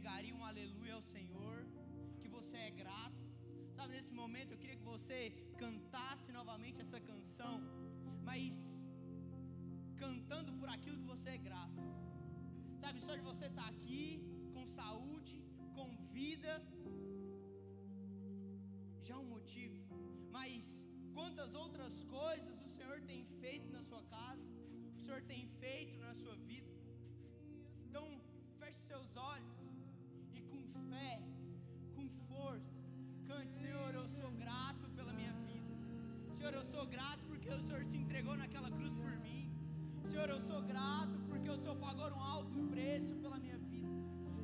pregaria um aleluia ao Senhor, que você é grato. Sabe, nesse momento eu queria que você cantasse novamente essa canção, mas cantando por aquilo que você é grato. Sabe, só de você estar aqui, com saúde, com vida, já é um motivo. Mas quantas outras coisas o Senhor tem feito na sua casa, o Senhor tem feito na sua vida. Então, feche seus olhos e com fé, com força, cante: Senhor, eu sou grato pela minha vida. Senhor, eu sou grato porque o Senhor se entregou naquela cruz por mim. Senhor, eu sou grato porque o Senhor pagou um alto preço pela minha vida.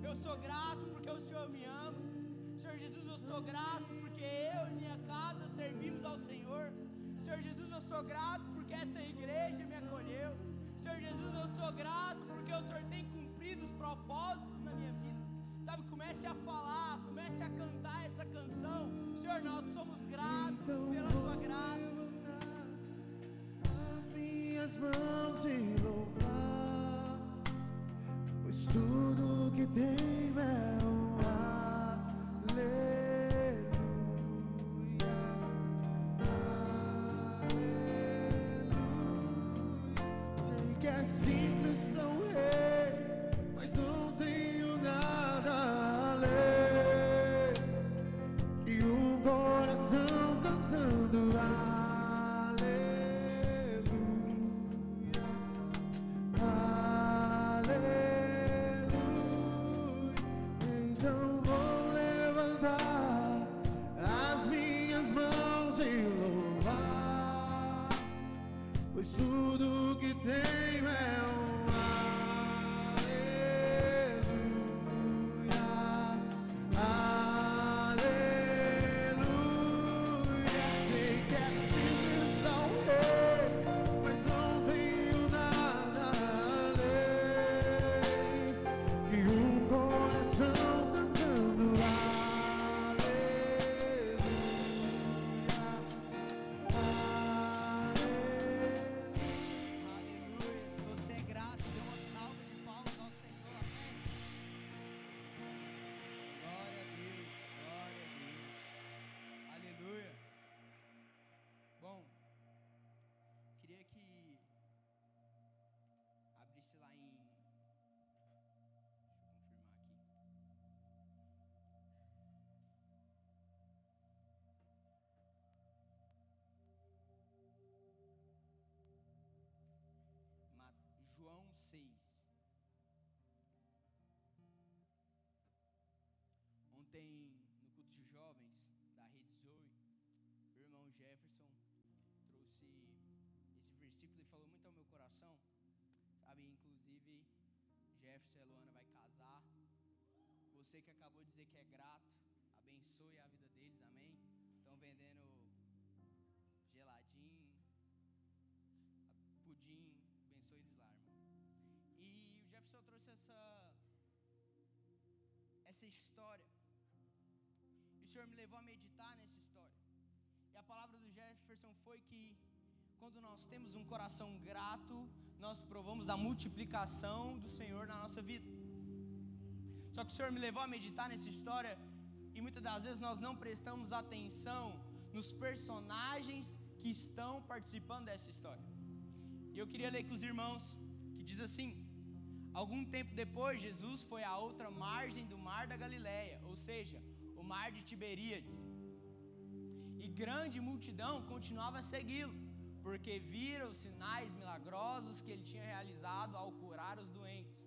Eu sou grato porque o Senhor me ama. Senhor Jesus, eu sou grato porque eu e minha casa servimos ao Senhor. Senhor Jesus, eu sou grato porque essa igreja me acolheu. Senhor Jesus, eu sou grato porque o Senhor tem cumprido os propósitos na minha vida. Sabe, comece a falar, comece a cantar essa canção. Senhor, nós somos gratos pela tua graça. As minhas mãos e louvar, pois tudo que tenho é um aleluia, aleluia. Sei que é simples pra um rei, mas não tenho nada além que um coração cantando aleluia, aleluia. Então vou levantar as minhas mãos e louvar, pois tudo que tenho é um aleluia, aleluia. Sei que é simples pra um rei, mas não tenho nada além que um coração cantando aleluia, aleluia. Aleluia. Se você é grato, dê uma salva de palmas ao Senhor. Amém. Glória a Deus, glória a Deus. Aleluia. Bom, queria que abrisse lá em... Deixa eu confirmar aqui. João 6. Ontem, no culto de jovens da Rede Zoe, o irmão Jefferson trouxe esse versículo e falou muito ao meu coração. Sabe, inclusive, Jefferson e a Luana vai casar. Você que acabou de dizer que é grato, abençoe a vida deles, amém? Estão vendendo geladinho, pudim, abençoe eles lá, irmão. E o Jefferson trouxe essa história. E o Senhor me levou a meditar nessa história. E a palavra do Jefferson foi que quando nós temos um coração grato, nós provamos da multiplicação do Senhor na nossa vida. Só que o Senhor me levou a meditar nessa história e muitas das vezes nós não prestamos atenção nos personagens que estão participando dessa história. E eu queria ler com os irmãos, que diz assim: algum tempo depois, Jesus foi à outra margem do mar da Galileia, ou seja, o mar de Tiberíades. E grande multidão continuava a segui-lo, porque viram os sinais milagrosos que ele tinha realizado ao curar os doentes.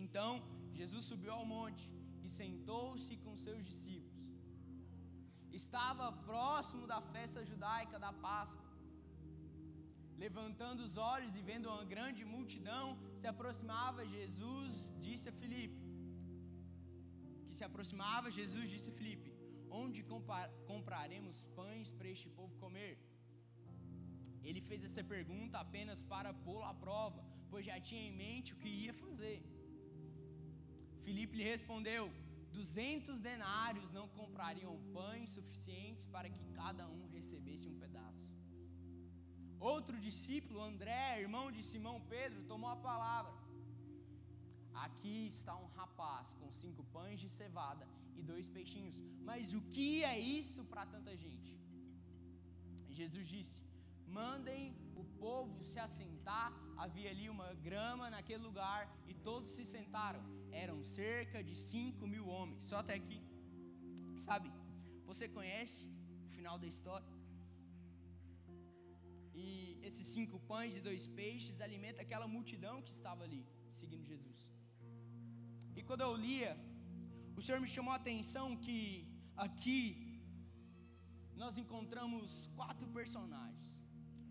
Então, Jesus subiu ao monte e sentou-se com seus discípulos. Estava próximo da festa judaica da Páscoa. Levantando os olhos e vendo uma grande multidão se aproximava, Jesus disse a Filipe: onde compraremos pães para este povo comer? Ele fez essa pergunta apenas para pô-lo à prova, pois já tinha em mente o que ia fazer. Filipe lhe respondeu: 200 denários não comprariam pães suficientes para que cada um recebesse um pedaço. Outro discípulo, André, irmão de Simão Pedro, tomou a palavra. aqui está um rapaz com 5 pães de cevada e 2 peixinhos, mas o que é isso para tanta gente? Jesus disse: mandem o povo se assentar. Havia ali uma grama naquele lugar e todos se sentaram. Eram cerca de 5.000 homens. Só até aqui. Sabe, você conhece o final da história? E esses 5 pães e 2 peixes alimentam aquela multidão que estava ali, seguindo Jesus. E quando eu lia, o Senhor me chamou a atenção que aqui nós encontramos 4 personagens.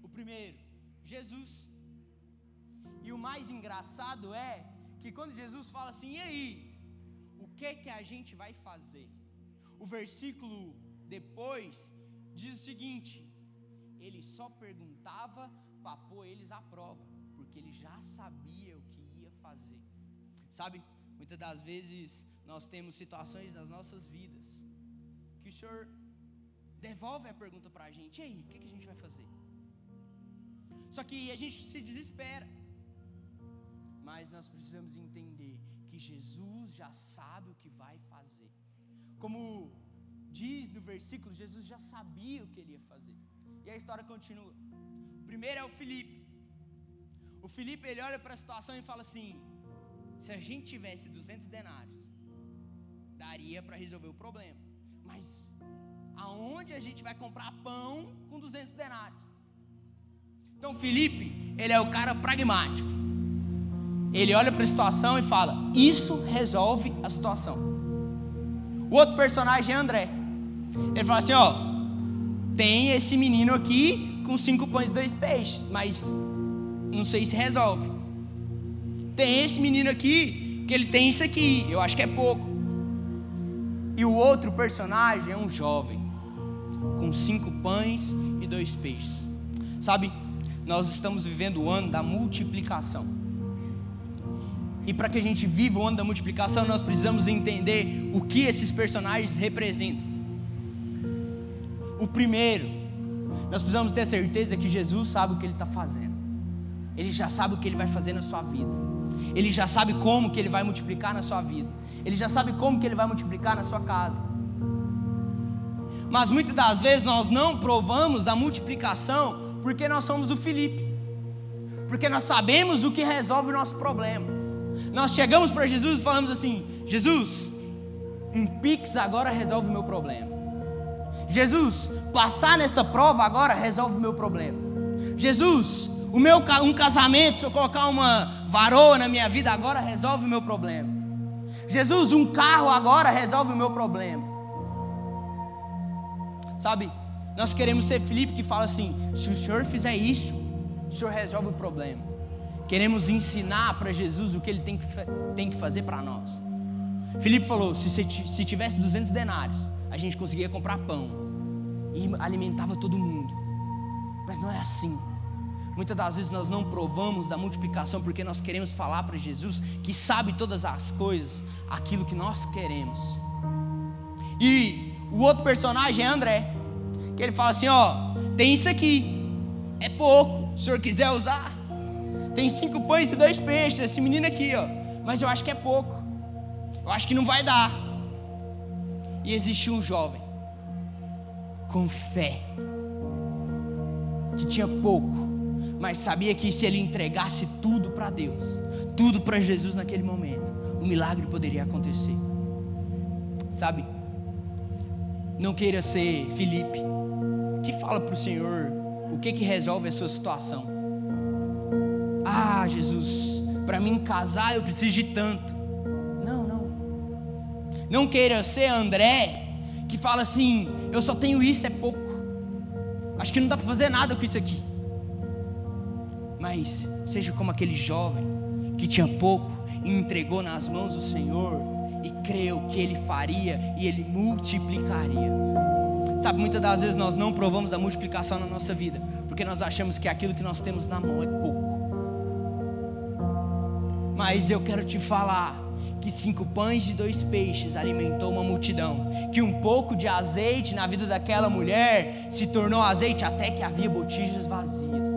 O primeiro, Jesus. E o mais engraçado é que quando Jesus fala assim: e aí, o que a gente vai fazer? O versículo depois diz o seguinte: ele só perguntava para pôr eles à prova, porque ele já sabia o que ia fazer. Sabe, muitas das vezes nós temos situações nas nossas vidas que o Senhor devolve a pergunta para a gente: e aí, o que a gente vai fazer? Só que a gente se desespera. Mas nós precisamos entender que Jesus já sabe o que vai fazer. Como diz no versículo, Jesus já sabia o que ele ia fazer. E a história continua. O primeiro é o Filipe. O Filipe, ele olha para a situação e fala assim: se a gente tivesse 200 denários, daria para resolver o problema. Mas aonde a gente vai comprar pão com 200 denários? Então Filipe, ele é o cara pragmático. Ele olha para a situação e fala: isso resolve a situação. O outro personagem é André. Ele fala assim: ó, tem esse menino aqui com 5 pães e 2 peixes, mas não sei se resolve. Tem esse menino aqui que ele tem isso aqui, eu acho que é pouco. E o outro personagem é um jovem com 5 pães e 2 peixes. Sabe, nós estamos vivendo o ano da multiplicação. E para que a gente viva o ano da multiplicação, nós precisamos entender o que esses personagens representam. O primeiro, nós precisamos ter a certeza que Jesus sabe o que Ele está fazendo. Ele já sabe o que Ele vai fazer na sua vida. Ele já sabe como que Ele vai multiplicar na sua vida. Ele já sabe como que Ele vai multiplicar na sua casa. Mas muitas das vezes nós não provamos da multiplicação porque nós somos o Filipe. Porque nós sabemos o que resolve o nosso problema. Nós chegamos para Jesus e falamos assim: Jesus, um Pix agora resolve o meu problema. Jesus, passar nessa prova agora resolve o meu problema. Jesus, um casamento, se eu colocar uma varoa na minha vida agora resolve o meu problema. Jesus, um carro agora resolve o meu problema. Sabe, nós queremos ser Filipe que fala assim: se o Senhor fizer isso, o Senhor resolve o problema. Queremos ensinar para Jesus o que Ele tem que fazer para nós. Filipe falou: se tivesse 200 denários, a gente conseguia comprar pão e alimentava todo mundo. Mas não é assim. Muitas das vezes nós não provamos da multiplicação porque nós queremos falar para Jesus, que sabe todas as coisas, aquilo que nós queremos. E o outro personagem é André, que ele fala assim: ó, tem isso aqui, é pouco, se o senhor quiser usar. Tem 5 pães e 2 peixes, esse menino aqui, ó, mas eu acho que é pouco, eu acho que não vai dar. E existia um jovem com fé, que tinha pouco, mas sabia que se ele entregasse tudo para Deus, tudo para Jesus naquele momento, o milagre poderia acontecer. Sabe, não queira ser Filipe, que fala para o Senhor o que resolve a sua situação. Ah, Jesus, para mim casar eu preciso de tanto. Não queira ser André, que fala assim: eu só tenho isso, é pouco, acho que não dá para fazer nada com isso aqui. Mas seja como aquele jovem que tinha pouco e entregou nas mãos do Senhor e creu que Ele faria e Ele multiplicaria. Sabe, muitas das vezes nós não provamos da multiplicação na nossa vida porque nós achamos que aquilo que nós temos na mão é pouco. Mas eu quero te falar que 5 pães e 2 peixes alimentou uma multidão, que um pouco de azeite na vida daquela mulher se tornou azeite até que havia botijas vazias.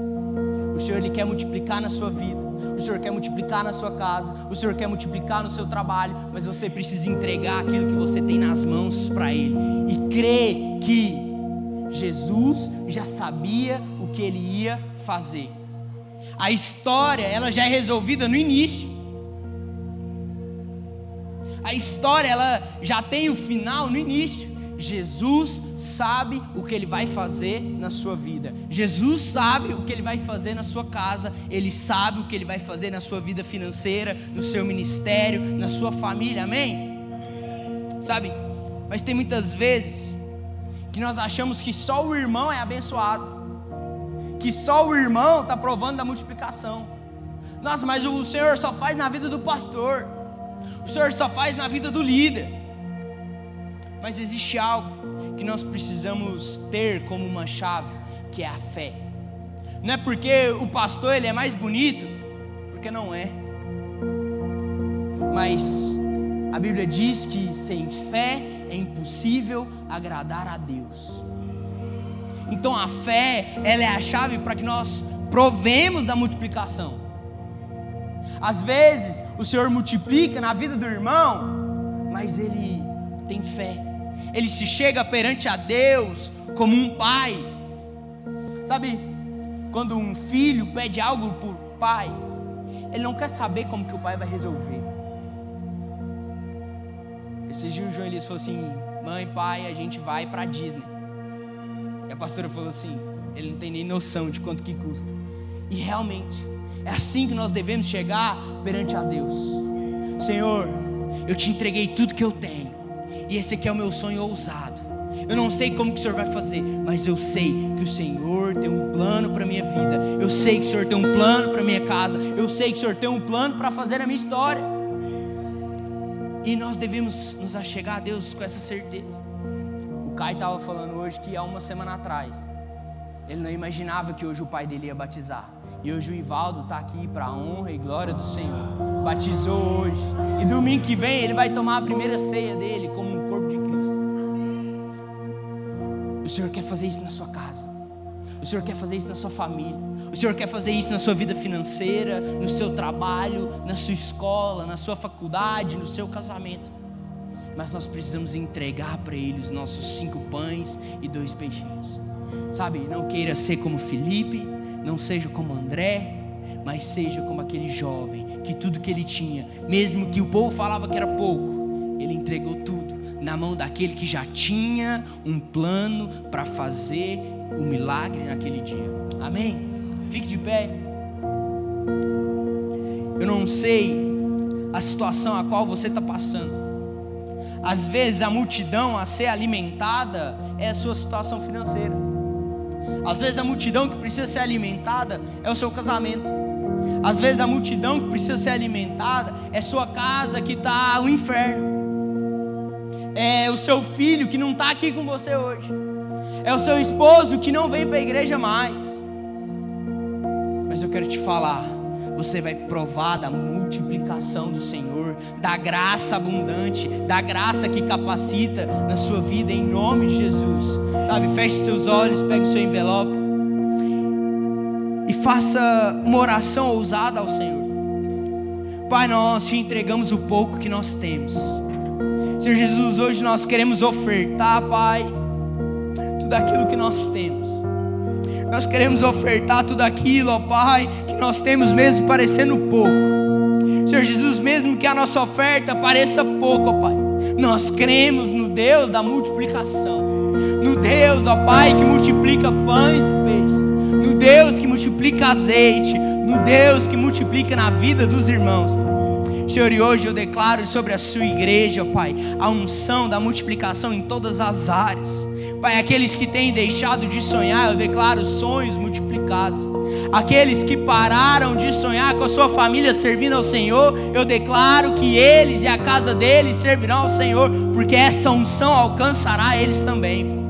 O Senhor, Ele quer multiplicar na sua vida. O o Senhor quer multiplicar na sua casa, o Senhor quer multiplicar no seu trabalho, mas você precisa entregar aquilo que você tem nas mãos para Ele e crer que Jesus já sabia o que Ele ia fazer. A história, ela já é resolvida no início. A história, ela já tem o final no início. Jesus sabe o que Ele vai fazer na sua vida. Jesus sabe o que Ele vai fazer na sua casa. Ele sabe o que Ele vai fazer na sua vida financeira, no seu ministério, na sua família, amém? Sabe, mas tem muitas vezes que nós achamos que só o irmão é abençoado, que só o irmão está provando da multiplicação. Nossa, mas o Senhor só faz na vida do pastor, o Senhor só faz na vida do líder. Mas existe algo que nós precisamos ter como uma chave, que é a fé. Não é porque o pastor ele é mais bonito, porque não é. Mas a Bíblia diz que sem fé é impossível agradar a Deus. Então a fé, ela é a chave para que nós provemos da multiplicação. Às vezes o Senhor multiplica na vida do irmão, mas ele tem fé. Ele se chega perante a Deus como um pai. Sabe, quando um filho pede algo por pai, ele não quer saber como que o pai vai resolver. Esses dias o João Elias falou assim: mãe, pai, a gente vai pra Disney. E a pastora falou assim: ele não tem nem noção de quanto que custa. E realmente, é assim que nós devemos chegar perante a Deus. Senhor, eu te entreguei tudo que eu tenho, e esse aqui é o meu sonho ousado. Eu não sei como que o Senhor vai fazer, mas eu sei que o Senhor tem um plano para a minha vida. Eu sei que o Senhor tem um plano para a minha casa. Eu sei que o Senhor tem um plano para fazer a minha história. E nós devemos nos achegar a Deus com essa certeza. O Caio estava falando hoje que há uma semana atrás ele não imaginava que hoje o pai dele ia batizar. E hoje o Ivaldo está aqui para a honra e glória do Senhor. Batizou hoje. E domingo que vem ele vai tomar a primeira ceia dele como um corpo de Cristo. O Senhor quer fazer isso na sua casa. O Senhor quer fazer isso na sua família. O Senhor quer fazer isso na sua vida financeira, no seu trabalho, na sua escola, na sua faculdade, no seu casamento. Mas nós precisamos entregar para Ele os nossos 5 pães e 2 peixinhos. Sabe, não queira ser como Felipe, não seja como André, mas seja como aquele jovem, que tudo que ele tinha, mesmo que o povo falava que era pouco, ele entregou tudo na mão daquele que já tinha um plano para fazer o milagre naquele dia. Amém? Fique de pé. Eu não sei a situação a qual você está passando. Às vezes a multidão a ser alimentada é a sua situação financeira. Às vezes a multidão que precisa ser alimentada é o seu casamento. Às vezes a multidão que precisa ser alimentada é sua casa que está o inferno. É o seu filho que não está aqui com você hoje. É o seu esposo que não veio para a igreja mais. Mas eu quero te falar, você vai provar da multiplicação do Senhor, da graça abundante, da graça que capacita na sua vida, em nome de Jesus. Sabe, feche seus olhos, pegue o seu envelope e faça uma oração ousada ao Senhor. Pai, nós te entregamos o pouco que nós temos. Senhor Jesus, hoje nós queremos ofertar, Pai, tudo aquilo que nós temos. Nós queremos ofertar tudo aquilo, ó Pai, que nós temos mesmo parecendo pouco. Senhor Jesus, mesmo que a nossa oferta pareça pouco, ó Pai, nós cremos no Deus da multiplicação, no Deus, ó Pai, que multiplica pães e peixes, no Deus que multiplica azeite, no Deus que multiplica na vida dos irmãos, Pai. Senhor, e hoje eu declaro sobre a sua igreja, ó Pai, a unção da multiplicação em todas as áreas. Pai, aqueles que têm deixado de sonhar, eu declaro sonhos multiplicados. Aqueles que pararam de sonhar com a sua família servindo ao Senhor, eu declaro que eles e a casa deles servirão ao Senhor, porque essa unção alcançará eles também.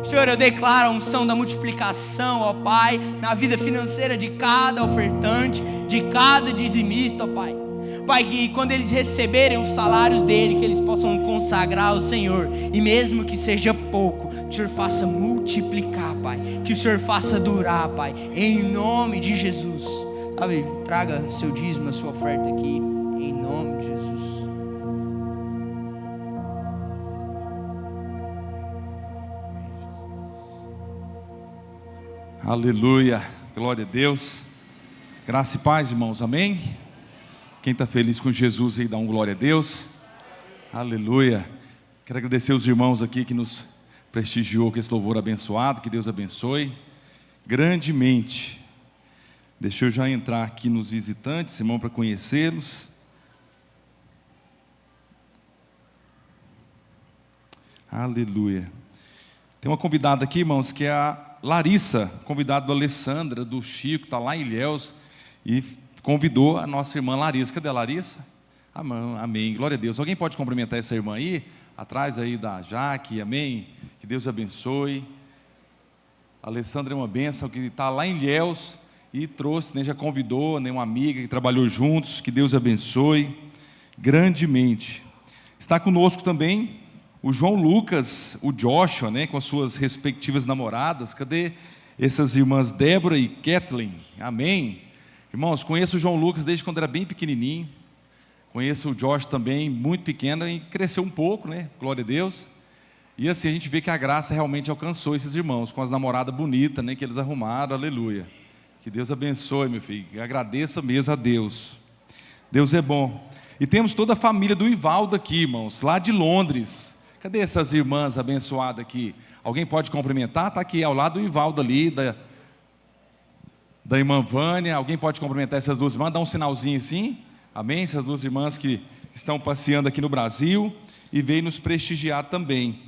Senhor, eu declaro a unção da multiplicação, ó Pai, na vida financeira de cada ofertante, de cada dizimista, ó Pai. Pai, que quando eles receberem os salários dele, que eles possam consagrar ao Senhor, e mesmo que seja pouco, que o Senhor faça multiplicar, Pai, que o Senhor faça durar, Pai, em nome de Jesus. sabe, traga seu dízimo, a sua oferta aqui, em nome de Jesus. Aleluia, glória a Deus. Graça e paz, irmãos, amém? Quem está feliz com Jesus aí, dá um glória a Deus. Aleluia. Quero agradecer os irmãos aqui que nos prestigiou com esse louvor abençoado. Que Deus abençoe grandemente. Deixa eu já entrar aqui nos visitantes, irmão, para conhecê-los. Aleluia. Tem uma convidada aqui, irmãos, que é a Larissa, convidada da Alessandra, do Chico, está lá em Ilhéus, e convidou a nossa irmã Larissa. Cadê a Larissa? Amém, glória a Deus. Alguém pode cumprimentar essa irmã aí? Atrás aí da Jaque, amém? Que Deus abençoe. A Alessandra é uma bênção, que está lá em Ilhéus, e trouxe, né, já convidou, né, uma amiga que trabalhou juntos. Que Deus abençoe grandemente. Está conosco também o João Lucas, o Joshua, né, com as suas respectivas namoradas. Cadê essas irmãs Débora e Kathleen? Amém. Irmãos, conheço o João Lucas desde quando era bem pequenininho. Conheço o Joshua também, muito pequeno, e cresceu um pouco, né? Glória a Deus. E assim a gente vê que a graça realmente alcançou esses irmãos, com as namoradas bonitas, né, que eles arrumaram. Aleluia. Que Deus abençoe, meu filho. Agradeça mesmo a Deus. Deus é bom. E temos toda a família do Ivaldo aqui, irmãos, lá de Londres. Cadê essas irmãs abençoadas aqui? Alguém pode cumprimentar? Está aqui ao lado do Ivaldo ali, da irmã Vânia. Alguém pode cumprimentar essas duas irmãs? Dá um sinalzinho assim. Amém? Essas duas irmãs que estão passeando aqui no Brasil e veio nos prestigiar também.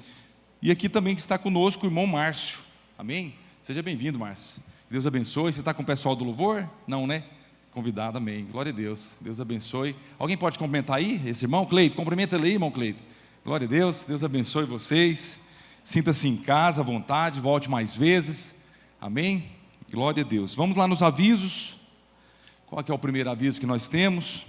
E aqui também está conosco o irmão Márcio. Amém? Seja bem-vindo, Márcio. Deus abençoe. Você está com o pessoal do louvor? Não, né? Convidado, amém. Glória a Deus. Deus abençoe. Alguém pode cumprimentar aí esse irmão? Cleito, cumprimenta ele aí, irmão Cleito. Glória a Deus, Deus abençoe vocês. Sinta-se em casa, à vontade, volte mais vezes. Amém? Glória a Deus. Vamos lá nos avisos. Qual que é o primeiro aviso que nós temos?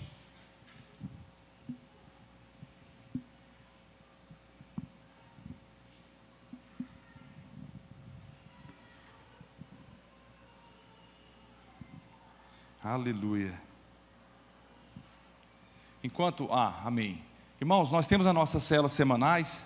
Aleluia. Amém. Irmãos, nós temos as nossas células semanais,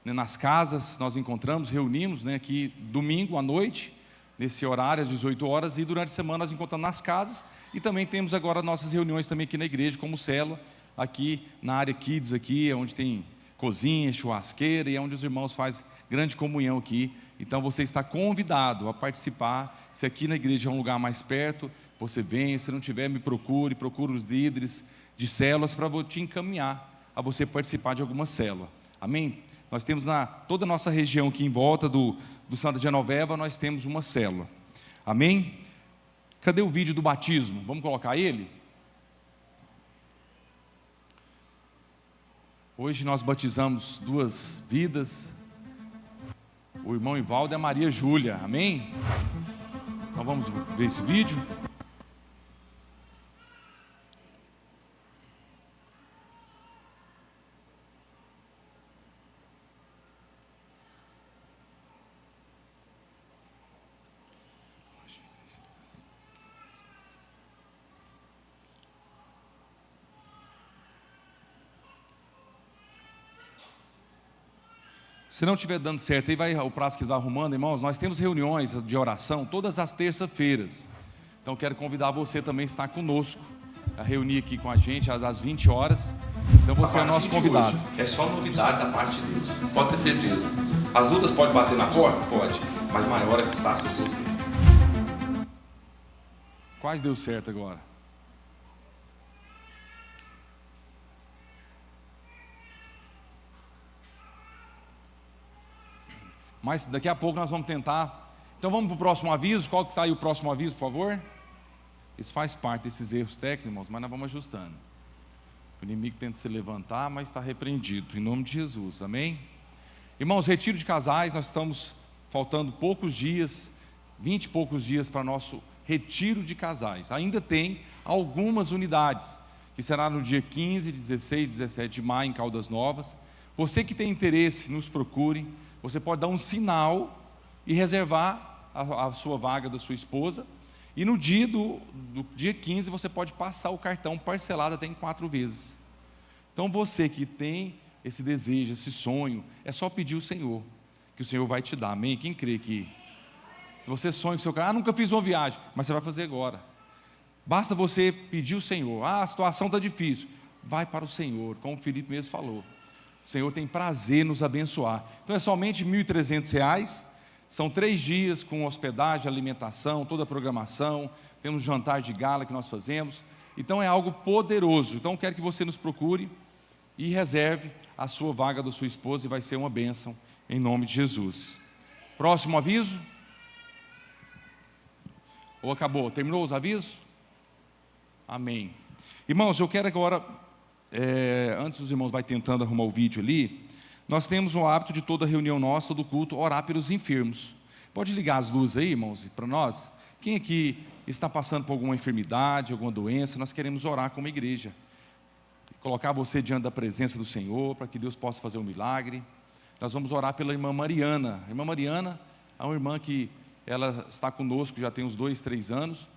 né, nas casas. Nós encontramos, reunimos, né, aqui domingo à noite, nesse horário às 18 horas, e durante a semana nós encontramos nas casas, e também temos agora nossas reuniões também aqui na igreja, como célula, aqui na área Kids, aqui, onde tem cozinha, churrasqueira, e é onde os irmãos fazem grande comunhão aqui. Então você está convidado a participar. Se aqui na igreja é um lugar mais perto, você vem. Se não tiver, me procure os líderes de células para te encaminhar a você participar de alguma célula. Amém? Nós temos toda a nossa região aqui em volta do Santa Genoveva, nós temos uma célula. Amém? Cadê o vídeo do batismo? Vamos colocar ele? Hoje nós batizamos duas vidas, o irmão Ivaldo e a Maria Júlia. Amém? Então vamos ver esse vídeo. Se não estiver dando certo, aí vai o prazo que vai arrumando, irmãos. Nós temos reuniões de oração todas as terças-feiras. Então quero convidar você também a estar conosco, a reunir aqui com a gente às 20 horas. Então você é nosso convidado. É só novidade da parte de Deus, pode ter certeza. As lutas podem bater na porta? Pode, mas maior é que está sobre vocês. Quase deu certo agora. Mas daqui a pouco nós vamos tentar. Então vamos para o próximo aviso. Qual que está aí o próximo aviso, por favor? Isso faz parte desses erros técnicos, irmãos, mas nós vamos ajustando. O inimigo tenta se levantar, mas está repreendido, em nome de Jesus, amém? Irmãos, retiro de casais, nós estamos faltando poucos dias, 20 e poucos dias para nosso retiro de casais. Ainda tem algumas unidades, que será no dia 15, 16, 17 de maio, em Caldas Novas. Você que tem interesse, nos procure. Você pode dar um sinal e reservar a sua vaga da sua esposa. E no dia do dia 15 você pode passar o cartão parcelado até em 4 vezes. Então você que tem esse desejo, esse sonho, é só pedir ao Senhor, que o Senhor vai te dar, amém? Quem crê que se você sonha com o seu carro, nunca fiz uma viagem, mas você vai fazer agora. Basta você pedir ao Senhor, a situação está difícil, vai para o Senhor, como o Felipe mesmo falou. O Senhor tem prazer em nos abençoar. Então é somente R$ 1.300, são 3 dias com hospedagem, alimentação, toda a programação, temos jantar de gala que nós fazemos, então é algo poderoso. Então quero que você nos procure e reserve a sua vaga da sua esposa, e vai ser uma bênção, em nome de Jesus. Próximo aviso? Ou acabou? Terminou os avisos? Amém. Irmãos, eu quero agora, antes os irmãos vai tentando arrumar o vídeo ali, nós temos o hábito de toda reunião nossa, todo culto, orar pelos enfermos. Pode ligar as luzes aí, irmãos, para nós? Quem aqui está passando por alguma enfermidade, alguma doença, nós queremos orar como igreja. Colocar você diante da presença do Senhor, para que Deus possa fazer um milagre. Nós vamos orar pela irmã Mariana. A irmã Mariana é uma irmã que ela está conosco já tem uns 2, 3 anos,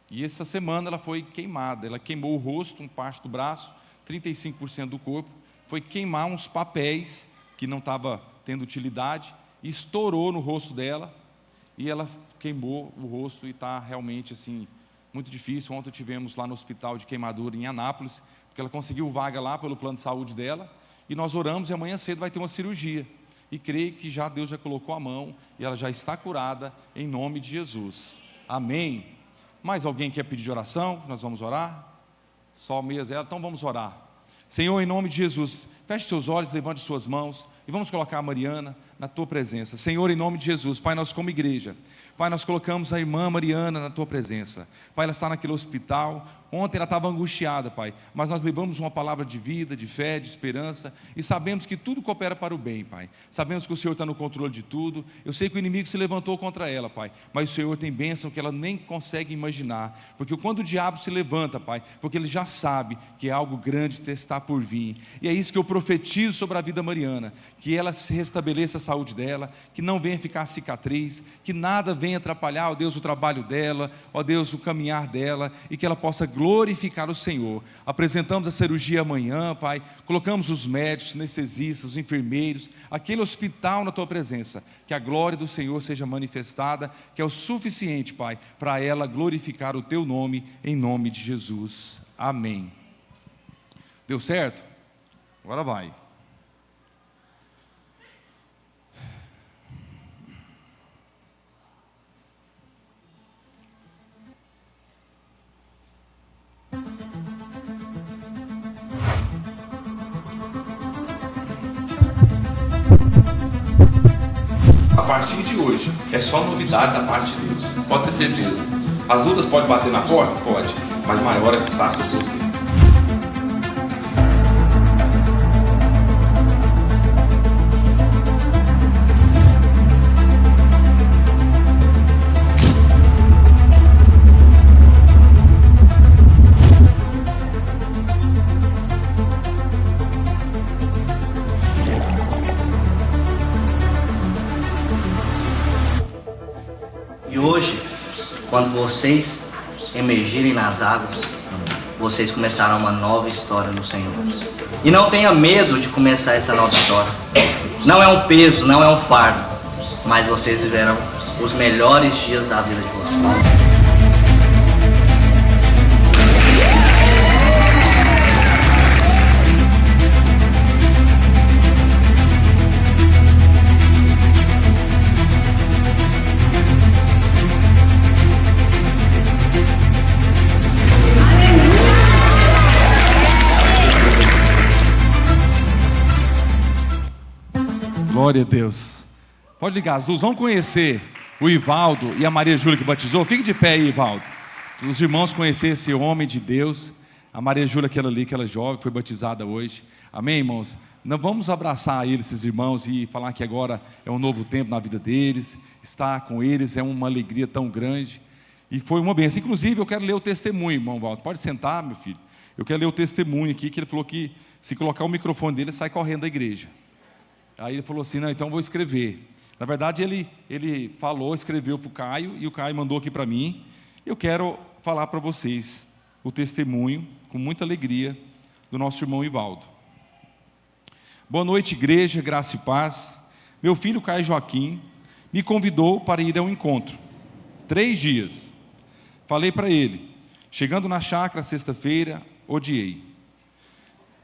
e essa semana ela foi queimada, ela queimou o rosto, uma parte do braço, 35% do corpo, foi queimar uns papéis que não estava tendo utilidade, e estourou no rosto dela, e ela queimou o rosto, e está realmente assim, muito difícil. Ontem tivemos lá no hospital de queimadura em Anápolis, porque ela conseguiu vaga lá pelo plano de saúde dela, e nós oramos, e amanhã cedo vai ter uma cirurgia, e creio que Deus já colocou a mão, e ela já está curada, em nome de Jesus, amém. Mais alguém quer pedir oração? Nós vamos orar? Só mesmo ela, então vamos orar. Senhor, em nome de Jesus, feche seus olhos, levante suas mãos, e vamos colocar a Mariana na tua presença. Senhor, em nome de Jesus, Pai, nós como igreja, Pai, nós colocamos a irmã Mariana na tua presença. Pai, ela está naquele hospital. Ontem ela estava angustiada, Pai, mas nós levamos uma palavra de vida, de fé, de esperança, e sabemos que tudo coopera para o bem, Pai. Sabemos que o Senhor está no controle de tudo. Eu sei que o inimigo se levantou contra ela, Pai, mas o Senhor tem bênção que ela nem consegue imaginar, porque quando o diabo se levanta, Pai, porque ele já sabe que é algo grande que está por vir, e é isso que eu profetizo sobre a vida Mariana, que ela se restabeleça a saúde dela, que não venha ficar cicatriz, que nada venha atrapalhar, ó Deus, o trabalho dela, ó Deus, o caminhar dela, e que ela possa glorificar o Senhor. Apresentamos a cirurgia amanhã, Pai, colocamos os médicos, anestesistas, os enfermeiros, aquele hospital na tua presença, que a glória do Senhor seja manifestada, que é o suficiente, Pai, para ela glorificar o teu nome, em nome de Jesus, amém. Deu certo? Agora vai. A partir de hoje, é só novidade da parte de Deus. Pode ter certeza. As lutas podem bater na porta? Pode. Mas maior é que está sobre vocês. E hoje, quando vocês emergirem nas águas, vocês começarão uma nova história no Senhor. E não tenha medo de começar essa nova história. Não é um peso, não é um fardo, mas vocês viverão os melhores dias da vida de vocês. Glória a Deus. Pode ligar as luzes. Vamos conhecer o Ivaldo e a Maria Júlia que batizou. Fique de pé aí, Ivaldo. Os irmãos conhecer esse homem de Deus. A Maria Júlia, aquela jovem, foi batizada hoje. Amém, irmãos? Nós vamos abraçar eles, esses irmãos, e falar que agora é um novo tempo na vida deles. Estar com eles é uma alegria tão grande. E foi uma bênção. Inclusive, eu quero ler o testemunho, irmão Ivaldo. Pode sentar, meu filho. Eu quero ler o testemunho aqui, que ele falou que se colocar o microfone dele, ele sai correndo da igreja. Aí ele falou assim, não, então vou escrever. Na verdade, ele falou, escreveu para o Caio, e o Caio mandou aqui para mim. Eu quero falar para vocês o testemunho, com muita alegria, do nosso irmão Ivaldo. Boa noite, igreja, graça e paz. Meu filho Caio Joaquim me convidou para ir ao encontro. 3 dias. Falei para ele. Chegando na chácara sexta-feira, odiei.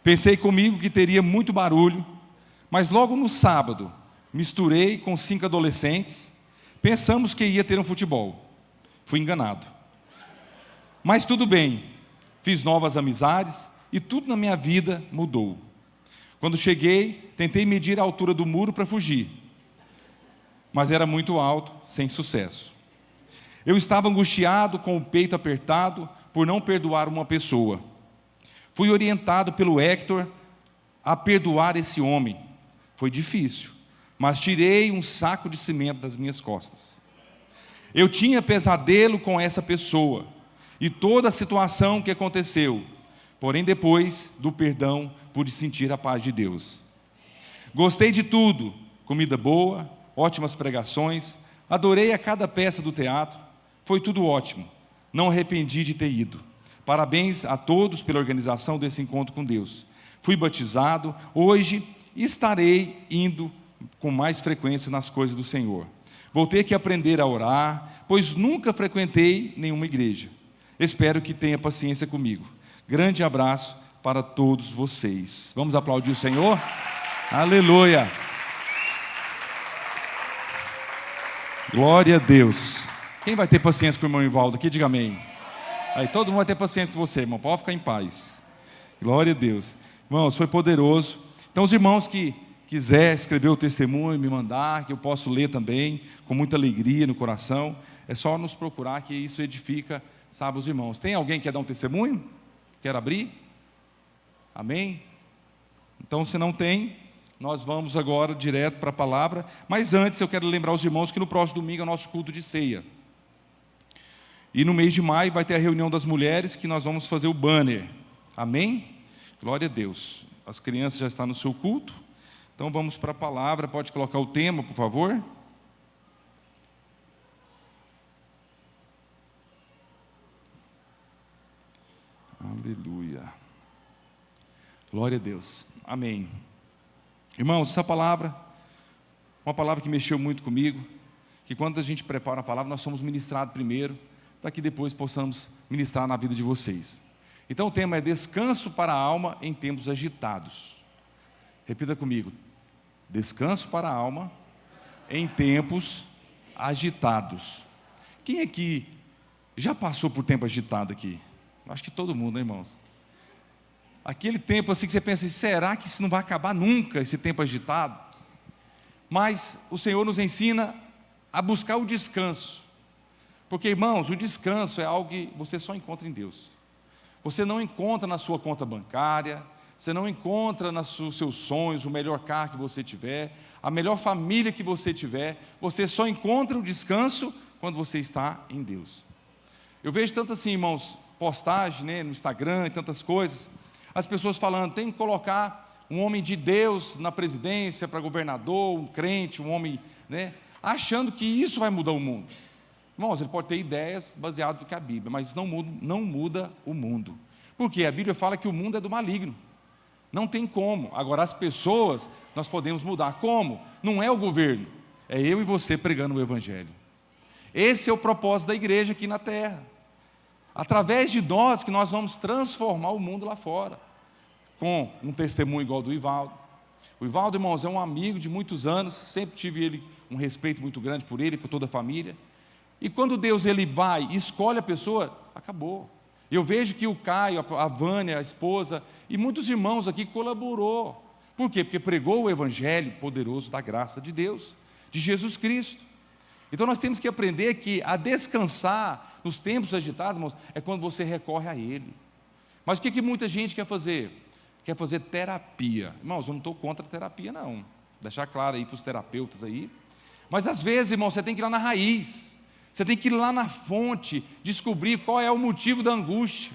Pensei comigo que teria muito barulho, mas logo no sábado, misturei com 5 adolescentes, pensamos que ia ter um futebol. Fui enganado. Mas tudo bem, fiz novas amizades e tudo na minha vida mudou. Quando cheguei, tentei medir a altura do muro para fugir, mas era muito alto, sem sucesso. Eu estava angustiado, com o peito apertado, por não perdoar uma pessoa. Fui orientado pelo Hector a perdoar esse homem. Foi difícil, mas tirei um saco de cimento das minhas costas. Eu tinha pesadelo com essa pessoa e toda a situação que aconteceu, porém depois do perdão pude sentir a paz de Deus. Gostei de tudo, comida boa, ótimas pregações, adorei a cada peça do teatro, foi tudo ótimo, não arrependi de ter ido. Parabéns a todos pela organização desse encontro com Deus. Fui batizado, hoje estarei indo com mais frequência nas coisas do Senhor. Vou ter que aprender a orar, pois nunca frequentei nenhuma igreja. Espero que tenha paciência comigo. Grande abraço para todos vocês. Vamos aplaudir o Senhor? Aleluia! Glória a Deus. Quem vai ter paciência com o irmão Ivaldo aqui? Diga amém. Aí, todo mundo vai ter paciência com você, irmão. Pode ficar em paz. Glória a Deus. Irmãos, foi poderoso. Então, os irmãos que quiser escrever o testemunho, me mandar, que eu posso ler também, com muita alegria no coração, é só nos procurar, que isso edifica, sabe, os irmãos. Tem alguém que quer dar um testemunho? Quer abrir? Amém? Então, se não tem, nós vamos agora direto para a palavra. Mas antes, eu quero lembrar os irmãos que no próximo domingo é o nosso culto de ceia. E no mês de maio vai ter a reunião das mulheres, que nós vamos fazer o banner. Amém? Glória a Deus. As crianças já estão no seu culto. Então vamos para a palavra. Pode colocar o tema, por favor. Aleluia. Glória a Deus. Amém. Irmãos, essa palavra, uma palavra que mexeu muito comigo, que quando a gente prepara a palavra, nós somos ministrados primeiro, para que depois possamos ministrar na vida de vocês. Então o tema é descanso para a alma em tempos agitados. Repita comigo. Descanso para a alma em tempos agitados. Quem aqui já passou por tempo agitado aqui? Acho que todo mundo, né, irmãos? Aquele tempo assim que você pensa, será que isso não vai acabar nunca, esse tempo agitado? Mas o Senhor nos ensina a buscar o descanso. Porque, irmãos, o descanso é algo que você só encontra em Deus. Você não encontra na sua conta bancária, você não encontra nos seus sonhos, o melhor carro que você tiver, a melhor família que você tiver. Você só encontra o descanso quando você está em Deus. Eu vejo tanto assim, irmãos, postagem, né, no Instagram e tantas coisas, as pessoas falando, tem que colocar um homem de Deus na presidência, para governador, um crente, um homem, né, achando que isso vai mudar o mundo. Irmãos, ele pode ter ideias baseadas no que a Bíblia, mas não muda o mundo. Porque a Bíblia fala que o mundo é do maligno. Não tem como. Agora, as pessoas, nós podemos mudar. Como? Não é o governo, é eu e você pregando o Evangelho. Esse é o propósito da igreja aqui na terra. Através de nós que nós vamos transformar o mundo lá fora. Com um testemunho igual do Ivaldo. O Ivaldo, irmãos, é um amigo de muitos anos, sempre tive um respeito muito grande por ele, por toda a família. E quando Deus ele vai e escolhe a pessoa, acabou. Eu vejo que o Caio, a Vânia, a esposa, e muitos irmãos aqui colaborou. Por quê? Porque pregou o Evangelho poderoso da graça de Deus, de Jesus Cristo. Então nós temos que aprender que a descansar nos tempos agitados, irmãos, é quando você recorre a Ele. Mas o que muita gente quer fazer? Quer fazer terapia. Irmãos, eu não estou contra a terapia, não. Deixar claro aí para os terapeutas aí. Mas às vezes, irmãos, você tem que ir lá na raiz. Você tem que ir lá na fonte, descobrir qual é o motivo da angústia,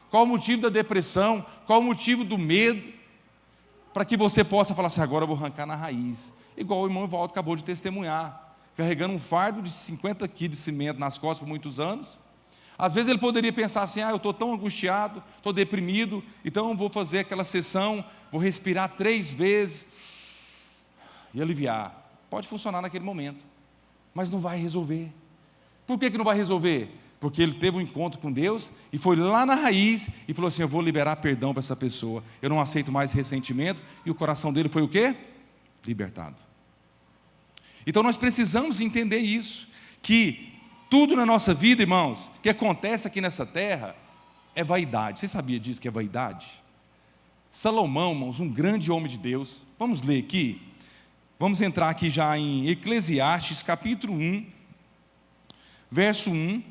qual é o motivo da depressão, qual é o motivo do medo, para que você possa falar assim, agora eu vou arrancar na raiz. Igual o irmão Ivaldo acabou de testemunhar, carregando um fardo de 50 quilos de cimento nas costas por muitos anos. Às vezes ele poderia pensar assim: eu estou tão angustiado, estou deprimido, então eu vou fazer aquela sessão, vou respirar 3 vezes e aliviar. Pode funcionar naquele momento, mas não vai resolver. Por que não vai resolver? Porque ele teve um encontro com Deus e foi lá na raiz e falou assim: eu vou liberar perdão para essa pessoa, eu não aceito mais ressentimento, e o coração dele foi o quê? Libertado. Então nós precisamos entender isso, que tudo na nossa vida, irmãos, que acontece aqui nessa terra, é vaidade. Você sabia disso, que é vaidade? Salomão, irmãos, um grande homem de Deus, vamos ler aqui, vamos entrar aqui já em Eclesiastes capítulo 1, verso 1,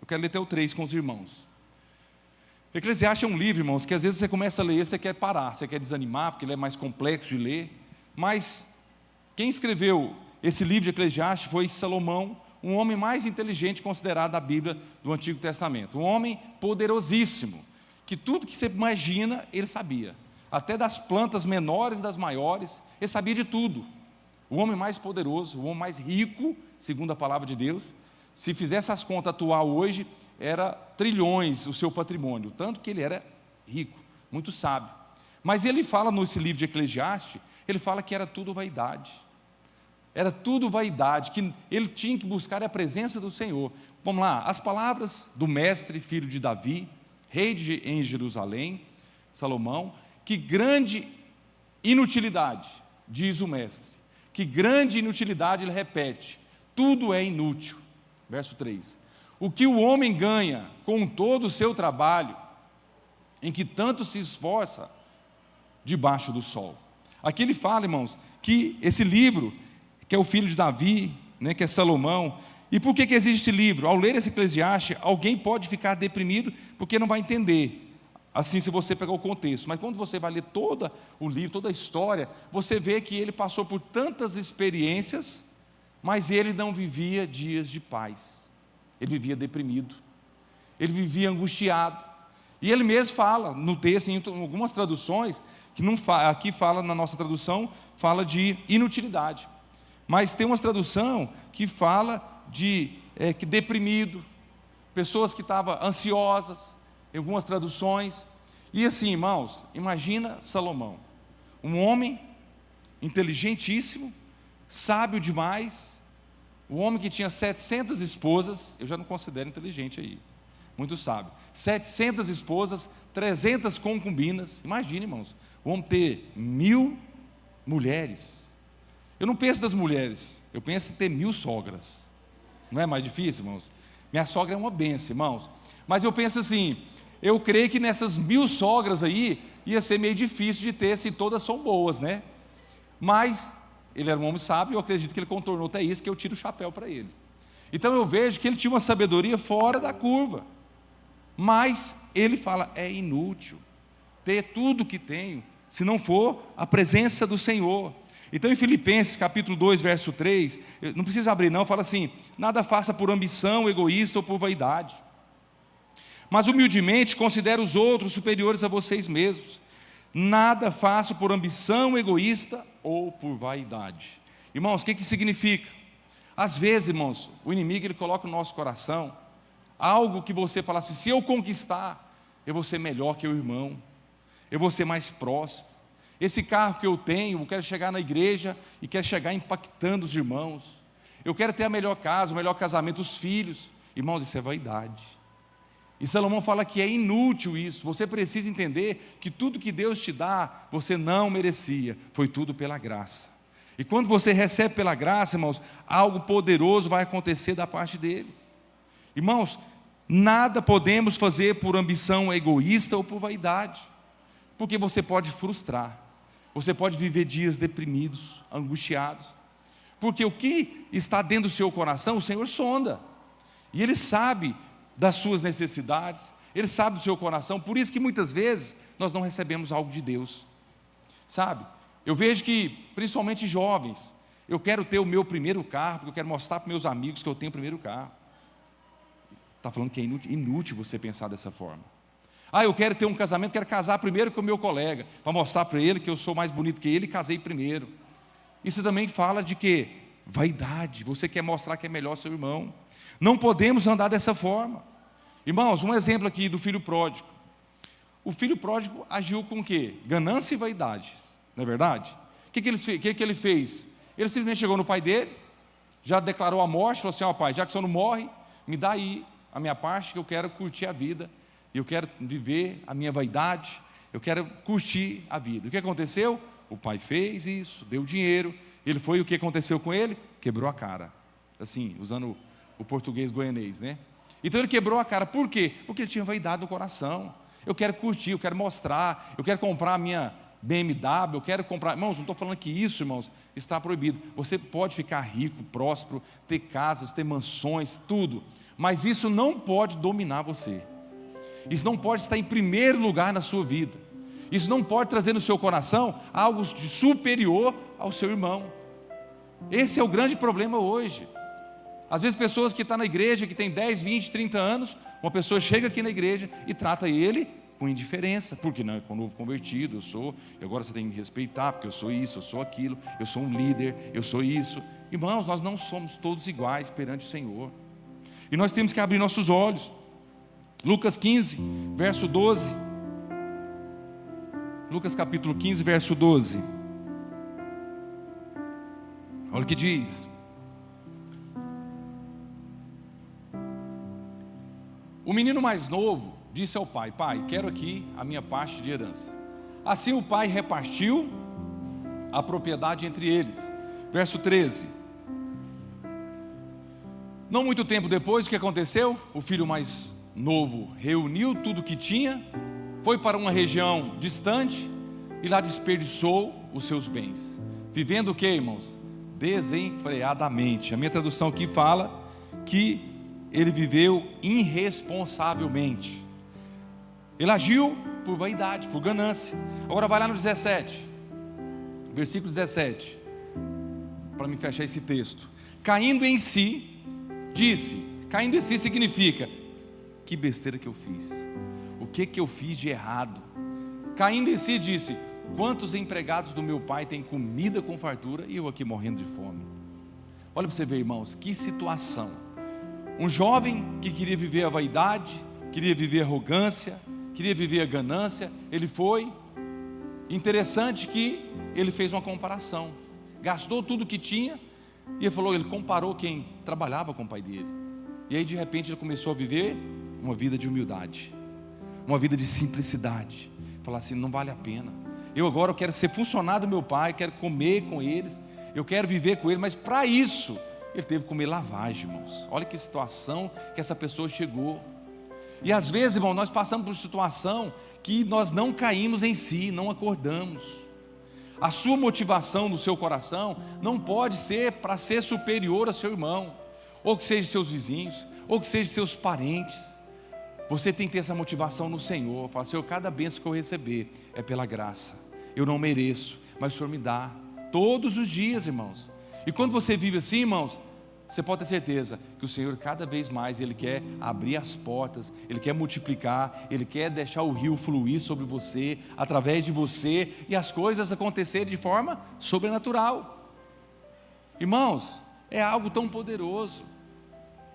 eu quero ler até o 3 com os irmãos. Eclesiastes é um livro, irmãos, que às vezes você começa a ler ele, você quer parar, você quer desanimar, porque ele é mais complexo de ler, mas quem escreveu esse livro de Eclesiastes foi Salomão, um homem mais inteligente considerado da Bíblia do Antigo Testamento, um homem poderosíssimo, que tudo que você imagina, ele sabia, até das plantas menores e das maiores, ele sabia de tudo. O homem mais poderoso, o homem mais rico, segundo a palavra de Deus. Se fizesse as contas atuar hoje, era trilhões o seu patrimônio, tanto que ele era rico, muito sábio. Mas ele fala nesse livro de Eclesiastes, ele fala que era tudo vaidade. Era tudo vaidade, que ele tinha que buscar a presença do Senhor. Vamos lá, as palavras do mestre, filho de Davi, rei em Jerusalém, Salomão: que grande inutilidade, diz o mestre, que grande inutilidade, ele repete, tudo é inútil. Verso 3, o que o homem ganha com todo o seu trabalho, em que tanto se esforça debaixo do sol. Aqui ele fala, irmãos, que esse livro, que é o filho de Davi, né, que é Salomão. E por que existe esse livro? Ao ler esse Eclesiastes, alguém pode ficar deprimido porque não vai entender, assim, se você pegar o contexto. Mas quando você vai ler todo o livro, toda a história, você vê que ele passou por tantas experiências, mas ele não vivia dias de paz. Ele vivia deprimido, ele vivia angustiado. E ele mesmo fala no texto, em algumas traduções, que não aqui fala, na nossa tradução, fala de inutilidade. Mas tem uma tradução que fala de que deprimido, pessoas que estavam ansiosas, em algumas traduções. E assim, irmãos, imagina Salomão, um homem inteligentíssimo, sábio demais, um homem que tinha 700 esposas, eu já não considero inteligente aí, muito sábio, 700 esposas, 300 concubinas. Imagina, irmãos, o homem ter 1000 mulheres. Eu não penso das mulheres, eu penso em ter 1000 sogras. Não é mais difícil, irmãos? Minha sogra é uma benção, irmãos. Mas eu penso assim, eu creio que nessas 1000 sogras aí, ia ser meio difícil de ter, se todas são boas, né? Mas ele era um homem sábio, e eu acredito que ele contornou até isso, que eu tiro o chapéu para ele. Então eu vejo que ele tinha uma sabedoria fora da curva. Mas ele fala, é inútil ter tudo que tenho, se não for a presença do Senhor. Então em Filipenses capítulo 2, verso 3, não precisa abrir não, fala assim: nada faça por ambição egoísta ou por vaidade, mas humildemente considere os outros superiores a vocês mesmos. Nada faça por ambição egoísta ou por vaidade. Irmãos, o que significa? Às vezes, irmãos, o inimigo ele coloca no nosso coração algo que você fala assim: se eu conquistar, eu vou ser melhor que o irmão, eu vou ser mais próximo. Esse carro que eu tenho, eu quero chegar na igreja e quero chegar impactando os irmãos. Eu quero ter a melhor casa, o melhor casamento, os filhos. Irmãos, isso é vaidade. E Salomão fala que é inútil isso. Você precisa entender que tudo que Deus te dá, você não merecia, foi tudo pela graça. E quando você recebe pela graça, irmãos, algo poderoso vai acontecer da parte dele. Irmãos, nada podemos fazer por ambição egoísta ou por vaidade, porque você pode frustrar, você pode viver dias deprimidos, angustiados, porque o que está dentro do seu coração, o Senhor sonda, e Ele sabe das suas necessidades, Ele sabe do seu coração. Por isso que muitas vezes nós não recebemos algo de Deus, sabe? Eu vejo que, principalmente jovens, eu quero ter o meu primeiro carro, porque eu quero mostrar para meus amigos que eu tenho o primeiro carro. Está falando que é inútil você pensar dessa forma. Eu quero ter um casamento, quero casar primeiro com o meu colega, para mostrar para ele que eu sou mais bonito que ele e casei primeiro. Isso também fala de quê? Vaidade, você quer mostrar que é melhor seu irmão. Não podemos andar dessa forma. Irmãos, um exemplo aqui do filho pródigo. O filho pródigo agiu com o quê? Ganância e vaidade, não é verdade? O que ele fez? Ele simplesmente chegou no pai dele, já declarou a morte, falou assim: ó pai, já que o senhor não morre, me dá aí a minha parte, que eu quero curtir a vida, eu quero viver a minha vaidade, eu quero curtir a vida. O que aconteceu? O pai fez isso, deu dinheiro, ele foi, o que aconteceu com ele? Quebrou a cara, assim, usando o português goianês, né? Então ele quebrou a cara, por quê? Porque ele tinha vaidade no coração. Eu quero curtir, eu quero mostrar, eu quero comprar a minha BMW, eu quero comprar. Irmãos, não estou falando que isso, irmãos, está proibido. Você pode ficar rico, próspero, ter casas, ter mansões, tudo, mas isso não pode dominar você. Isso não pode estar em primeiro lugar na sua vida. Isso não pode trazer no seu coração algo de superior ao seu irmão. Esse é o grande problema hoje. Às vezes pessoas que estão na igreja, que tem 10, 20, 30 anos, uma pessoa chega aqui na igreja e trata ele com indiferença, porque não, é com novo convertido, e agora você tem que me respeitar, porque eu sou isso, eu sou aquilo, eu sou um líder, eu sou isso. Irmãos, nós não somos todos iguais perante o Senhor, e nós temos que abrir nossos olhos. Lucas 15, verso 12, Lucas capítulo 15, verso 12, olha o que diz: o menino mais novo disse ao pai: pai, quero aqui a minha parte de herança. Assim o pai repartiu a propriedade entre eles. Verso 13. Não muito tempo depois, o que aconteceu? O filho mais novo reuniu tudo que tinha, foi para uma região distante e lá desperdiçou os seus bens, vivendo o que, irmãos? Desenfreadamente. A minha tradução aqui fala que ele viveu irresponsavelmente. Ele agiu por vaidade, por ganância. Agora vai lá no 17, versículo 17, para me fechar esse texto. Caindo em si, disse, caindo em si significa: que besteira que eu fiz, o que eu fiz de errado? Caindo em si disse: quantos empregados do meu pai têm comida com fartura e eu aqui morrendo de fome? Olha para você ver, irmãos, que situação. Um jovem que queria viver a vaidade, queria viver a arrogância, queria viver a ganância, ele foi. Interessante que ele fez uma comparação, gastou tudo que tinha, e ele comparou quem trabalhava com o pai dele, e aí de repente ele começou a viver uma vida de humildade, uma vida de simplicidade, falar assim: não vale a pena, eu quero ser funcionário do meu pai, quero comer com eles, eu quero viver com ele, mas para isso ele teve que comer lavagem, irmãos. Olha que situação que essa pessoa chegou. E às vezes, irmão, nós passamos por situação que nós não caímos em si, não acordamos. A sua motivação no seu coração não pode ser para ser superior ao seu irmão, ou que seja seus vizinhos, ou que seja seus parentes. Você tem que ter essa motivação no Senhor. Falar: Senhor, cada bênção que eu receber é pela graça, eu não mereço, mas o Senhor me dá todos os dias, irmãos. E quando você vive assim, irmãos, você pode ter certeza que o Senhor cada vez mais Ele quer abrir as portas, Ele quer multiplicar, Ele quer deixar o rio fluir sobre você, através de você, e as coisas acontecerem de forma sobrenatural. Irmãos, é algo tão poderoso.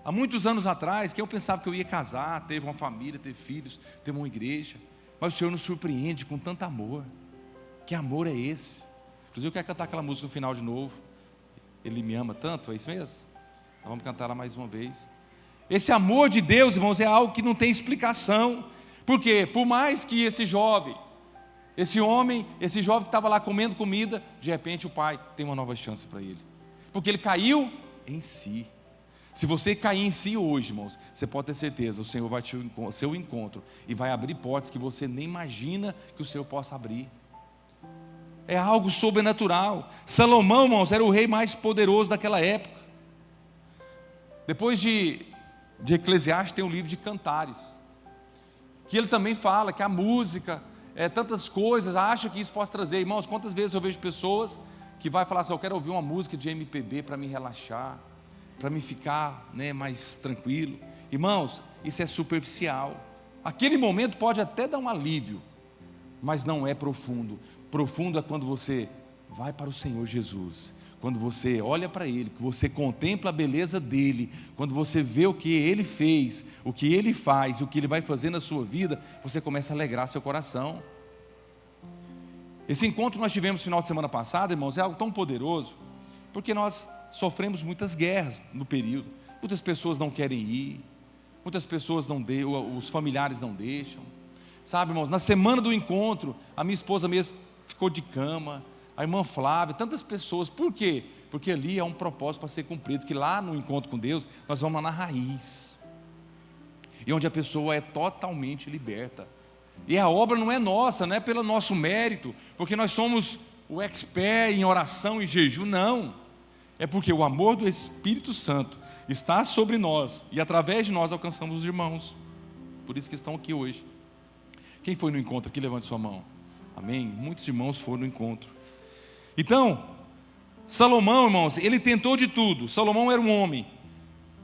Há muitos anos atrás, que eu pensava que eu ia casar, ter uma família, ter filhos, ter uma igreja, mas o Senhor nos surpreende com tanto amor. Que amor é esse? Inclusive eu quero cantar aquela música no final de novo. Ele me ama tanto, é isso mesmo? Vamos cantar ela mais uma vez. Esse amor de Deus, irmãos, é algo que não tem explicação. Por quê? Por mais que esse jovem que estava lá comendo comida, de repente o pai tem uma nova chance para ele, porque ele caiu em si. Se você cair em si hoje, irmãos, você pode ter certeza, o Senhor vai te ao seu encontro e vai abrir portas que você nem imagina que o Senhor possa abrir. É algo sobrenatural. Salomão, irmãos, era o rei mais poderoso daquela época. Depois de Eclesiastes tem o livro de Cantares, que ele também fala que a música, tantas coisas, acha que isso pode trazer. Irmãos, quantas vezes eu vejo pessoas que vai falar assim: eu quero ouvir uma música de MPB para me relaxar, para me ficar, mais tranquilo. Irmãos, isso é superficial. Aquele momento pode até dar um alívio, mas não é profundo. Profundo é quando você vai para o Senhor Jesus, quando você olha para Ele, que você contempla a beleza dEle, quando você vê o que Ele fez, o que Ele faz, o que Ele vai fazer na sua vida, você começa a alegrar seu coração. Esse encontro que nós tivemos no final de semana passado, irmãos, é algo tão poderoso, porque nós sofremos muitas guerras no período. Muitas pessoas não querem ir, muitas pessoas os familiares não deixam. Sabe, irmãos, na semana do encontro, a minha esposa mesmo ficou de cama, a irmã Flávia, tantas pessoas. Por quê? Porque ali é um propósito para ser cumprido, que lá no encontro com Deus, nós vamos lá na raiz, e onde a pessoa é totalmente liberta. E a obra não é nossa, não é pelo nosso mérito, porque nós somos o expert em oração e jejum, não. É porque o amor do Espírito Santo está sobre nós, e através de nós alcançamos os irmãos. Por isso que estão aqui hoje. Quem foi no encontro aqui, levante sua mão. Amém? Muitos irmãos foram no encontro. Então, Salomão, irmãos, ele tentou de tudo. Salomão era um homem.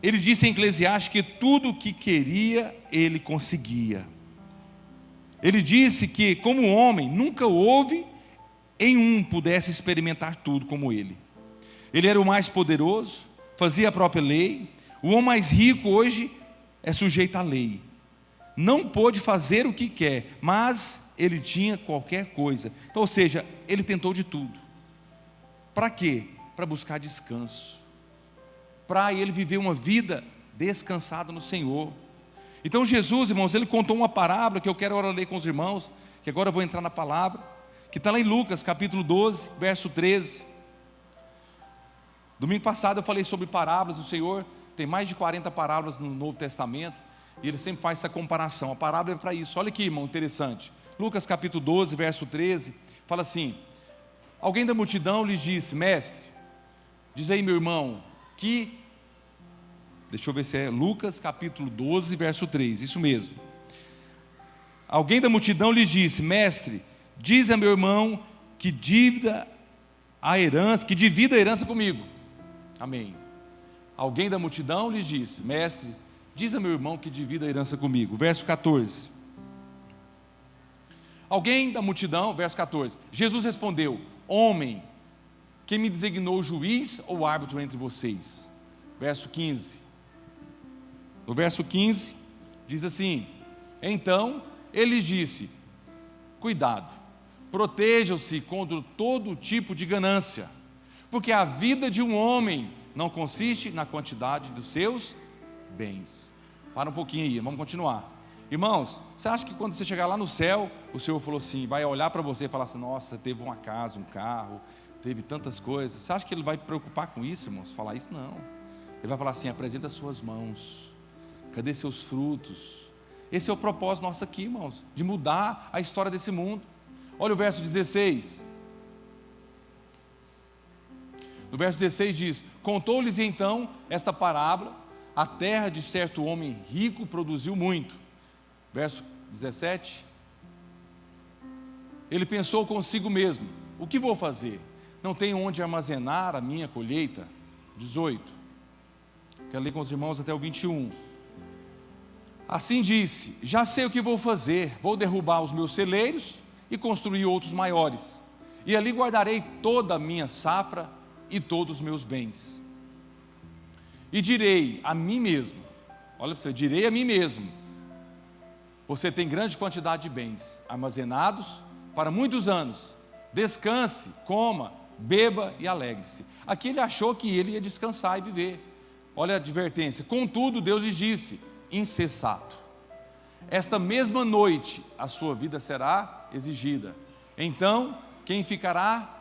Ele disse em Eclesiastes que tudo o que queria, ele conseguia. Ele disse que, como homem, nunca houve em um pudesse experimentar tudo como ele. Ele era o mais poderoso, fazia a própria lei. O homem mais rico hoje é sujeito à lei. Não pôde fazer o que quer, mas ele tinha qualquer coisa. Então, ou seja, ele tentou de tudo. Para quê? Para buscar descanso, para ele viver uma vida descansada no Senhor. Então Jesus, irmãos, ele contou uma parábola que eu quero agora ler com os irmãos, que agora eu vou entrar na palavra, que está lá em Lucas capítulo 12, verso 13. Domingo passado eu falei sobre parábolas. O Senhor tem mais de 40 parábolas no Novo Testamento, e ele sempre faz essa comparação. A parábola é para isso. Olha aqui, irmão, interessante. Lucas capítulo 12, verso 13, fala assim: alguém da multidão lhes disse: mestre, diz aí, meu irmão, que... Deixa eu ver se é Lucas capítulo 12, verso 3, isso mesmo. Alguém da multidão lhes disse: mestre, diz a meu irmão que divida a herança comigo. Amém. Alguém da multidão lhes disse: mestre, diz a meu irmão que divida a herança comigo. Verso 14. Alguém da multidão, verso 14. Jesus respondeu: homem, quem me designou juiz ou árbitro entre vocês? Verso 15. No verso 15, diz assim: então ele disse: cuidado, protejam-se contra todo tipo de ganância, porque a vida de um homem não consiste na quantidade dos seus bens. Para um pouquinho aí, vamos continuar. Irmãos, você acha que quando você chegar lá no céu, o Senhor falou assim, vai olhar para você e falar assim: nossa, teve uma casa, um carro, teve tantas coisas. Você acha que Ele vai se preocupar com isso, irmãos? Falar isso? Não. Ele vai falar assim: apresenta as suas mãos, cadê seus frutos? Esse é o propósito nosso aqui, irmãos, de mudar a história desse mundo. Olha o verso 16. No verso 16 diz: contou-lhes então esta parábola: a terra de certo homem rico produziu muito. Verso 17. Ele pensou consigo mesmo: o que vou fazer? Não tenho onde armazenar a minha colheita. 18. Quero ler com os irmãos até o 21. Assim disse: já sei o que vou fazer, vou derrubar os meus celeiros e construir outros maiores, e ali guardarei toda a minha safra e todos os meus bens. E direi a mim mesmo, olha para você, direi a mim mesmo: você tem grande quantidade de bens armazenados para muitos anos, descanse, coma, beba e alegre-se. Aqui ele achou que ele ia descansar e viver. Olha a advertência: contudo Deus lhe disse: insensato, esta mesma noite a sua vida será exigida. Então, quem ficará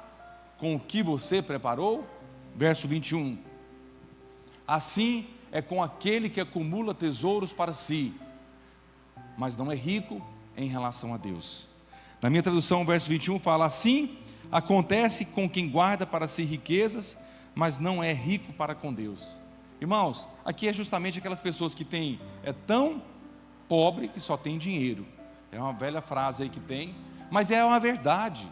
com o que você preparou? Verso 21. Assim é com aquele que acumula tesouros para si, mas não é rico em relação a Deus. Na minha tradução, o verso 21 fala: assim acontece com quem guarda para si riquezas, mas não é rico para com Deus. Irmãos, aqui é justamente aquelas pessoas que têm, é tão pobre que só tem dinheiro. É uma velha frase aí que tem, mas é uma verdade.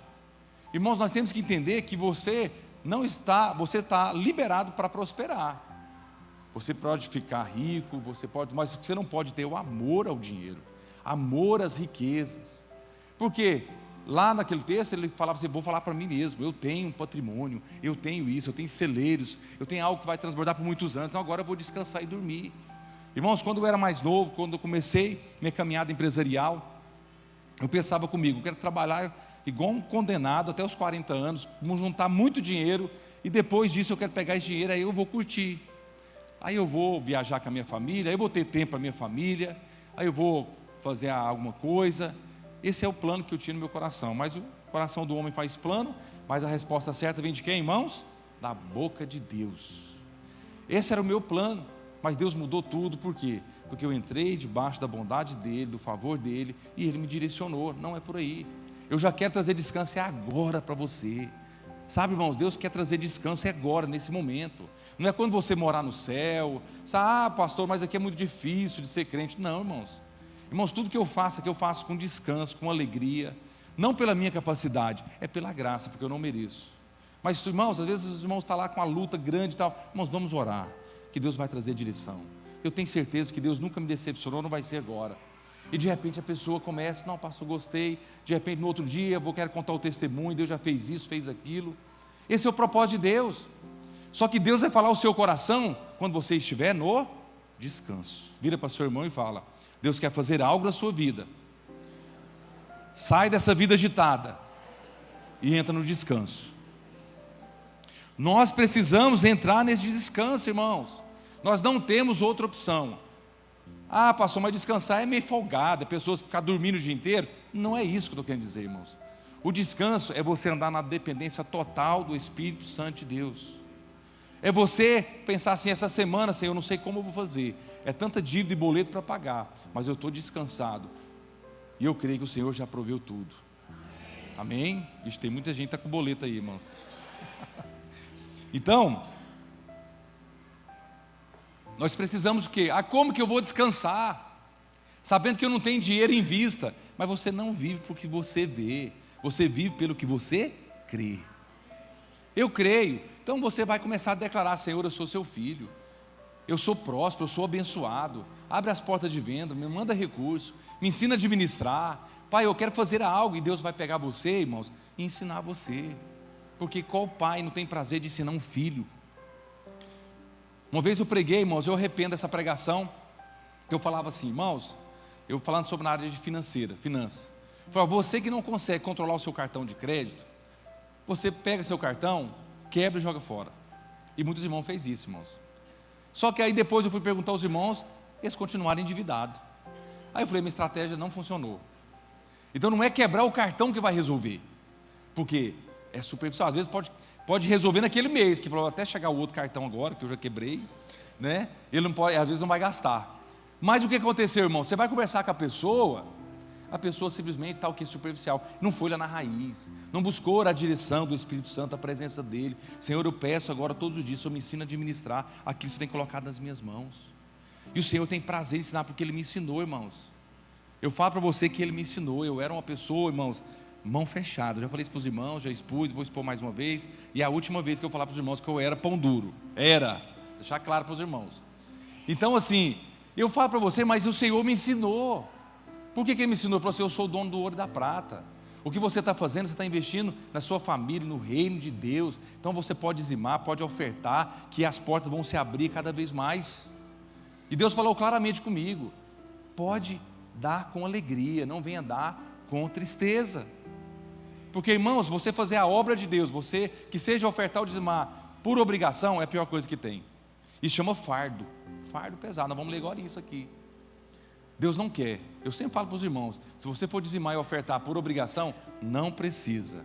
Irmãos, nós temos que entender que você está liberado para prosperar. Você pode ficar rico, mas você não pode ter o amor ao dinheiro, amor às riquezas. Por quê? lá naquele texto, ele falava assim: vou falar para mim mesmo, eu tenho um patrimônio, eu tenho isso, eu tenho celeiros, eu tenho algo que vai transbordar por muitos anos, então agora eu vou descansar e dormir. Irmãos, quando eu era mais novo, quando eu comecei minha caminhada empresarial, eu pensava comigo: eu quero trabalhar igual um condenado até os 40 anos, vou juntar muito dinheiro, e depois disso eu quero pegar esse dinheiro, aí eu vou curtir, aí eu vou viajar com a minha família, aí eu vou ter tempo para a minha família, aí eu vou fazer alguma coisa. Esse é o plano que eu tinha no meu coração. Mas o coração do homem faz plano, mas a resposta certa vem de quem, irmãos? Da boca de Deus. Esse era o meu plano, mas Deus mudou tudo. Por quê? Porque eu entrei debaixo da bondade dEle, do favor dEle, e Ele me direcionou. Não é por aí. Eu já quero trazer descanso, é agora para você. Sabe, irmãos, Deus quer trazer descanso, é agora, nesse momento. Não é quando você morar no céu. Pastor, mas aqui é muito difícil de ser crente. Não, irmãos. Irmãos, tudo que eu faço aqui eu faço com descanso, com alegria, não pela minha capacidade, é pela graça, porque eu não mereço. Mas, irmãos, às vezes os irmãos estão lá com uma luta grande e tal. Irmãos, vamos orar, que Deus vai trazer direção. Eu tenho certeza que Deus nunca me decepcionou, não vai ser agora. E de repente a pessoa começa: não, pastor, gostei. De repente no outro dia eu quero contar o testemunho, Deus já fez isso, fez aquilo. Esse é o propósito de Deus. Só que Deus vai falar ao seu coração quando você estiver no descanso. Vira para seu irmão e fala: Deus quer fazer algo na sua vida. Sai dessa vida agitada e entra no descanso. Nós precisamos entrar nesse descanso, irmãos. Nós não temos outra opção. Pastor, mas descansar é meio folgado, é pessoas que ficam dormindo o dia inteiro. Não é isso que eu estou querendo dizer, irmãos. O descanso é você andar na dependência total do Espírito Santo de Deus. É você pensar assim: essa semana, Senhor, eu não sei como eu vou fazer, é tanta dívida e boleto para pagar, mas eu estou descansado, e eu creio que o Senhor já proveu tudo. Amém? Ixi, tem muita gente que está com boleto aí, irmãos. Então, nós precisamos o quê? Como que eu vou descansar? Sabendo que eu não tenho dinheiro em vista. Mas você não vive porque você vê, você vive pelo que você crê. Eu creio. Então você vai começar a declarar: Senhor, eu sou seu filho, eu sou próspero, eu sou abençoado. Abre as portas de venda, me manda recurso, me ensina a administrar. Pai, eu quero fazer algo. E Deus vai pegar você, irmãos, e ensinar você. Porque qual pai não tem prazer de ensinar um filho? Uma vez eu preguei, irmãos, eu arrependo dessa pregação, que eu falava assim: irmãos, eu falando sobre a área de finanças. Eu falava: você que não consegue controlar o seu cartão de crédito, você pega seu cartão, quebra e joga fora. E muitos irmãos fez isso, irmãos. Só que aí depois eu fui perguntar aos irmãos, eles continuaram endividados. Aí eu falei: minha estratégia não funcionou. Então não é quebrar o cartão que vai resolver, porque é superficial. Às vezes pode resolver naquele mês, que até chegar o outro cartão agora, que eu já quebrei, né? Ele não pode, às vezes não vai gastar. Mas o que aconteceu, irmão? Você vai conversar com a pessoa simplesmente está o que? Superficial. Não foi lá na raiz, não buscou a direção do Espírito Santo, a presença dele. Senhor, eu peço agora todos os dias, o Senhor me ensina a administrar aquilo que você tem colocado nas minhas mãos. E o Senhor tem prazer em ensinar, porque Ele me ensinou, irmãos. Eu falo para você que Ele me ensinou. Eu era uma pessoa, irmãos, mão fechada. Eu já falei isso para os irmãos, já expus, vou expor mais uma vez. E a última vez que eu falar para os irmãos que eu era pão duro. Deixar claro para os irmãos. Então assim, eu falo para você, mas o Senhor me ensinou. Por que Ele me ensinou? Ele falou assim: eu sou o dono do ouro e da prata. O que você está fazendo, você está investindo na sua família, no reino de Deus. Então você pode dizimar, pode ofertar, que as portas vão se abrir cada vez mais. E Deus falou claramente comigo: pode dar com alegria, não venha dar com tristeza. Porque, irmãos, você fazer a obra de Deus, você que seja ofertar ou dizimar por obrigação, é a pior coisa que tem. Isso chama fardo pesado. Nós vamos ler agora isso aqui. Deus não quer. Eu sempre falo para os irmãos: se você for dizimar e ofertar por obrigação, não precisa.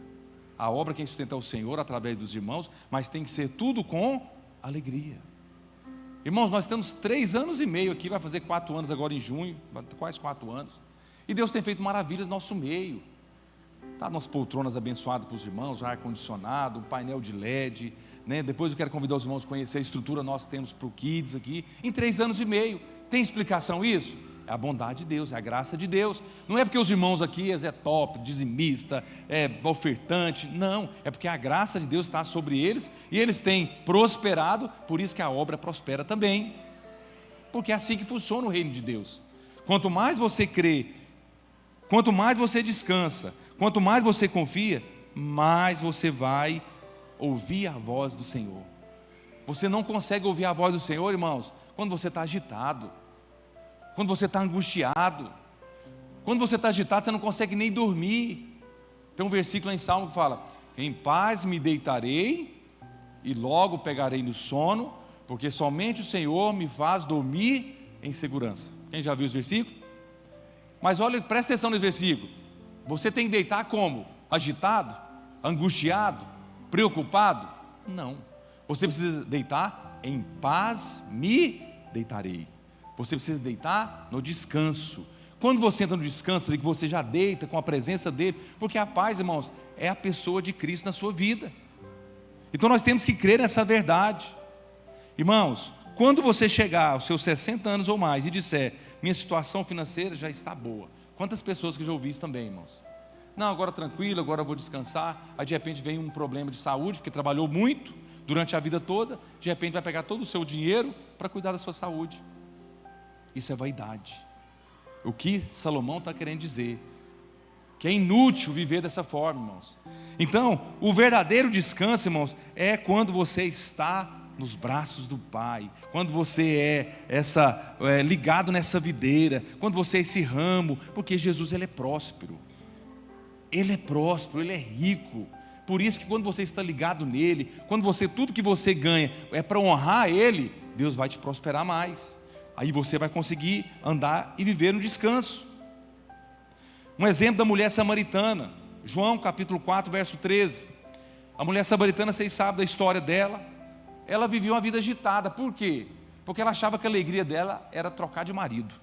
A obra quem sustenta é o Senhor através dos irmãos, mas tem que ser tudo com alegria. Irmãos, nós temos 3 anos e meio aqui, vai fazer 4 anos agora em junho, quase 4 anos, e Deus tem feito maravilhas no nosso meio. Tá, nossas poltronas abençoadas para os irmãos, ar-condicionado, um painel de LED, né? Depois eu quero convidar os irmãos a conhecer a estrutura nós temos para o Kids aqui, em 3 anos e meio. Tem explicação isso? É a bondade de Deus, é a graça de Deus. Não é porque os irmãos aqui é top, dizimista, é ofertante. Não, é porque a graça de Deus está sobre eles e eles têm prosperado, por isso que a obra prospera também. Porque é assim que funciona o reino de Deus. Quanto mais você crê, quanto mais você descansa, Quanto mais você confia, mais você vai ouvir a voz do Senhor. Você não consegue ouvir a voz do Senhor, irmãos, quando você está agitado, quando você está angustiado. Quando você está agitado, você não consegue nem dormir. Tem um versículo lá em Salmo que fala: em paz me deitarei e logo pegarei no sono, porque somente o Senhor me faz dormir em segurança. Quem já viu esse versículo? Mas olha, presta atenção nesse versículo. Você tem que deitar como? Agitado? Angustiado? Preocupado? Não. Você precisa deitar em paz me deitarei. Você precisa deitar no descanso. Quando você entra no descanso, que você já deita com a presença dele, porque a paz, irmãos, é a pessoa de Cristo na sua vida. Então nós temos que crer nessa verdade. Irmãos, quando você chegar aos seus 60 anos ou mais e disser: minha situação financeira já está boa. Quantas pessoas que já ouvi isso também, irmãos? Não, agora tranquilo, agora eu vou descansar. Aí de repente vem um problema de saúde, porque trabalhou muito durante a vida toda. De repente vai pegar todo o seu dinheiro para cuidar da sua saúde. Isso é vaidade. O que Salomão está querendo dizer? Que é inútil viver dessa forma, irmãos. Então, o verdadeiro descanso, irmãos, é quando você está nos braços do Pai, quando você é ligado nessa videira, quando você é esse ramo, porque Jesus, ele é próspero. Ele é próspero, ele é rico. Por isso que quando você está ligado nele, tudo que você ganha é para honrar ele, Deus vai te prosperar mais. Aí você vai conseguir andar e viver no descanso. Um exemplo da mulher samaritana, João capítulo 4, verso 13. A mulher samaritana, vocês sabem da história dela. Ela vivia uma vida agitada. Por quê? Porque ela achava que a alegria dela era trocar de marido.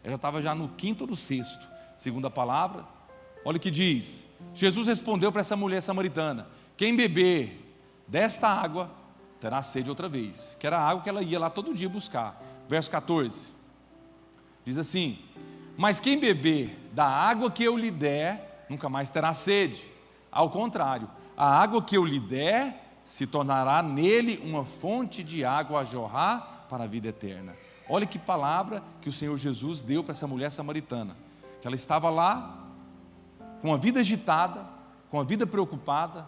Ela estava já no 5º ou no 6º, segundo a palavra. Olha o que diz. Jesus respondeu para essa mulher samaritana: quem beber desta água terá sede outra vez. Que era a água que ela ia lá todo dia buscar. Verso 14, diz assim: mas quem beber da água que eu lhe der, nunca mais terá sede. Ao contrário, a água que eu lhe der, se tornará nele uma fonte de água a jorrar para a vida eterna. Olha que palavra que o Senhor Jesus deu para essa mulher samaritana. Que ela estava lá, com a vida agitada, com a vida preocupada.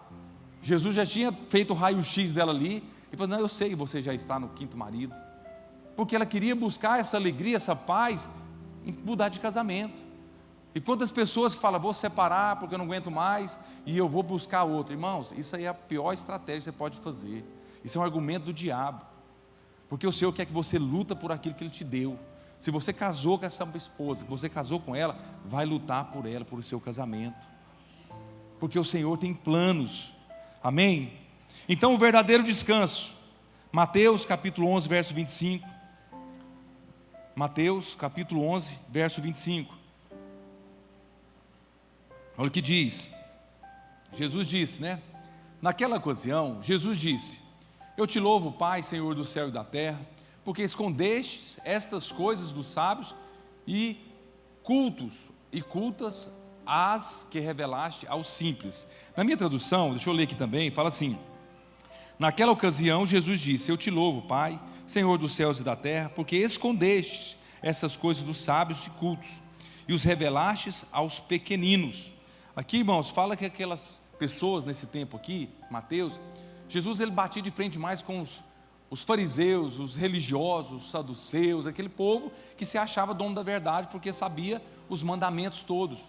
Jesus já tinha feito o raio-x dela ali, e falou: não, eu sei que você já está no 5º marido. Porque ela queria buscar essa alegria, essa paz, em mudar de casamento. E quantas pessoas que falam: vou separar porque eu não aguento mais, e eu vou buscar outro. Irmãos, isso aí é a pior estratégia que você pode fazer. Isso é um argumento do diabo. Porque o Senhor quer que você luta por aquilo que Ele te deu. Se você casou com essa esposa, que você casou com ela, vai lutar por ela, por o seu casamento. Porque o Senhor tem planos. Amém? Então o verdadeiro descanso, Mateus capítulo 11, verso 25. Mateus capítulo 11, verso 25. Olha o que diz. Jesus disse, né? Naquela ocasião, Jesus disse: eu te louvo, Pai, Senhor do céu e da terra, porque escondestes estas coisas dos sábios e cultas as que revelaste aos simples. Na minha tradução, deixa eu ler aqui também, fala assim: naquela ocasião Jesus disse: eu te louvo, Pai, Senhor dos céus e da terra, porque escondestes essas coisas dos sábios e cultos e os revelastes aos pequeninos. Aqui, irmãos, fala que aquelas pessoas nesse tempo aqui, Mateus, Jesus ele batia de frente mais com os fariseus, os religiosos, os saduceus, aquele povo que se achava dono da verdade porque sabia os mandamentos todos.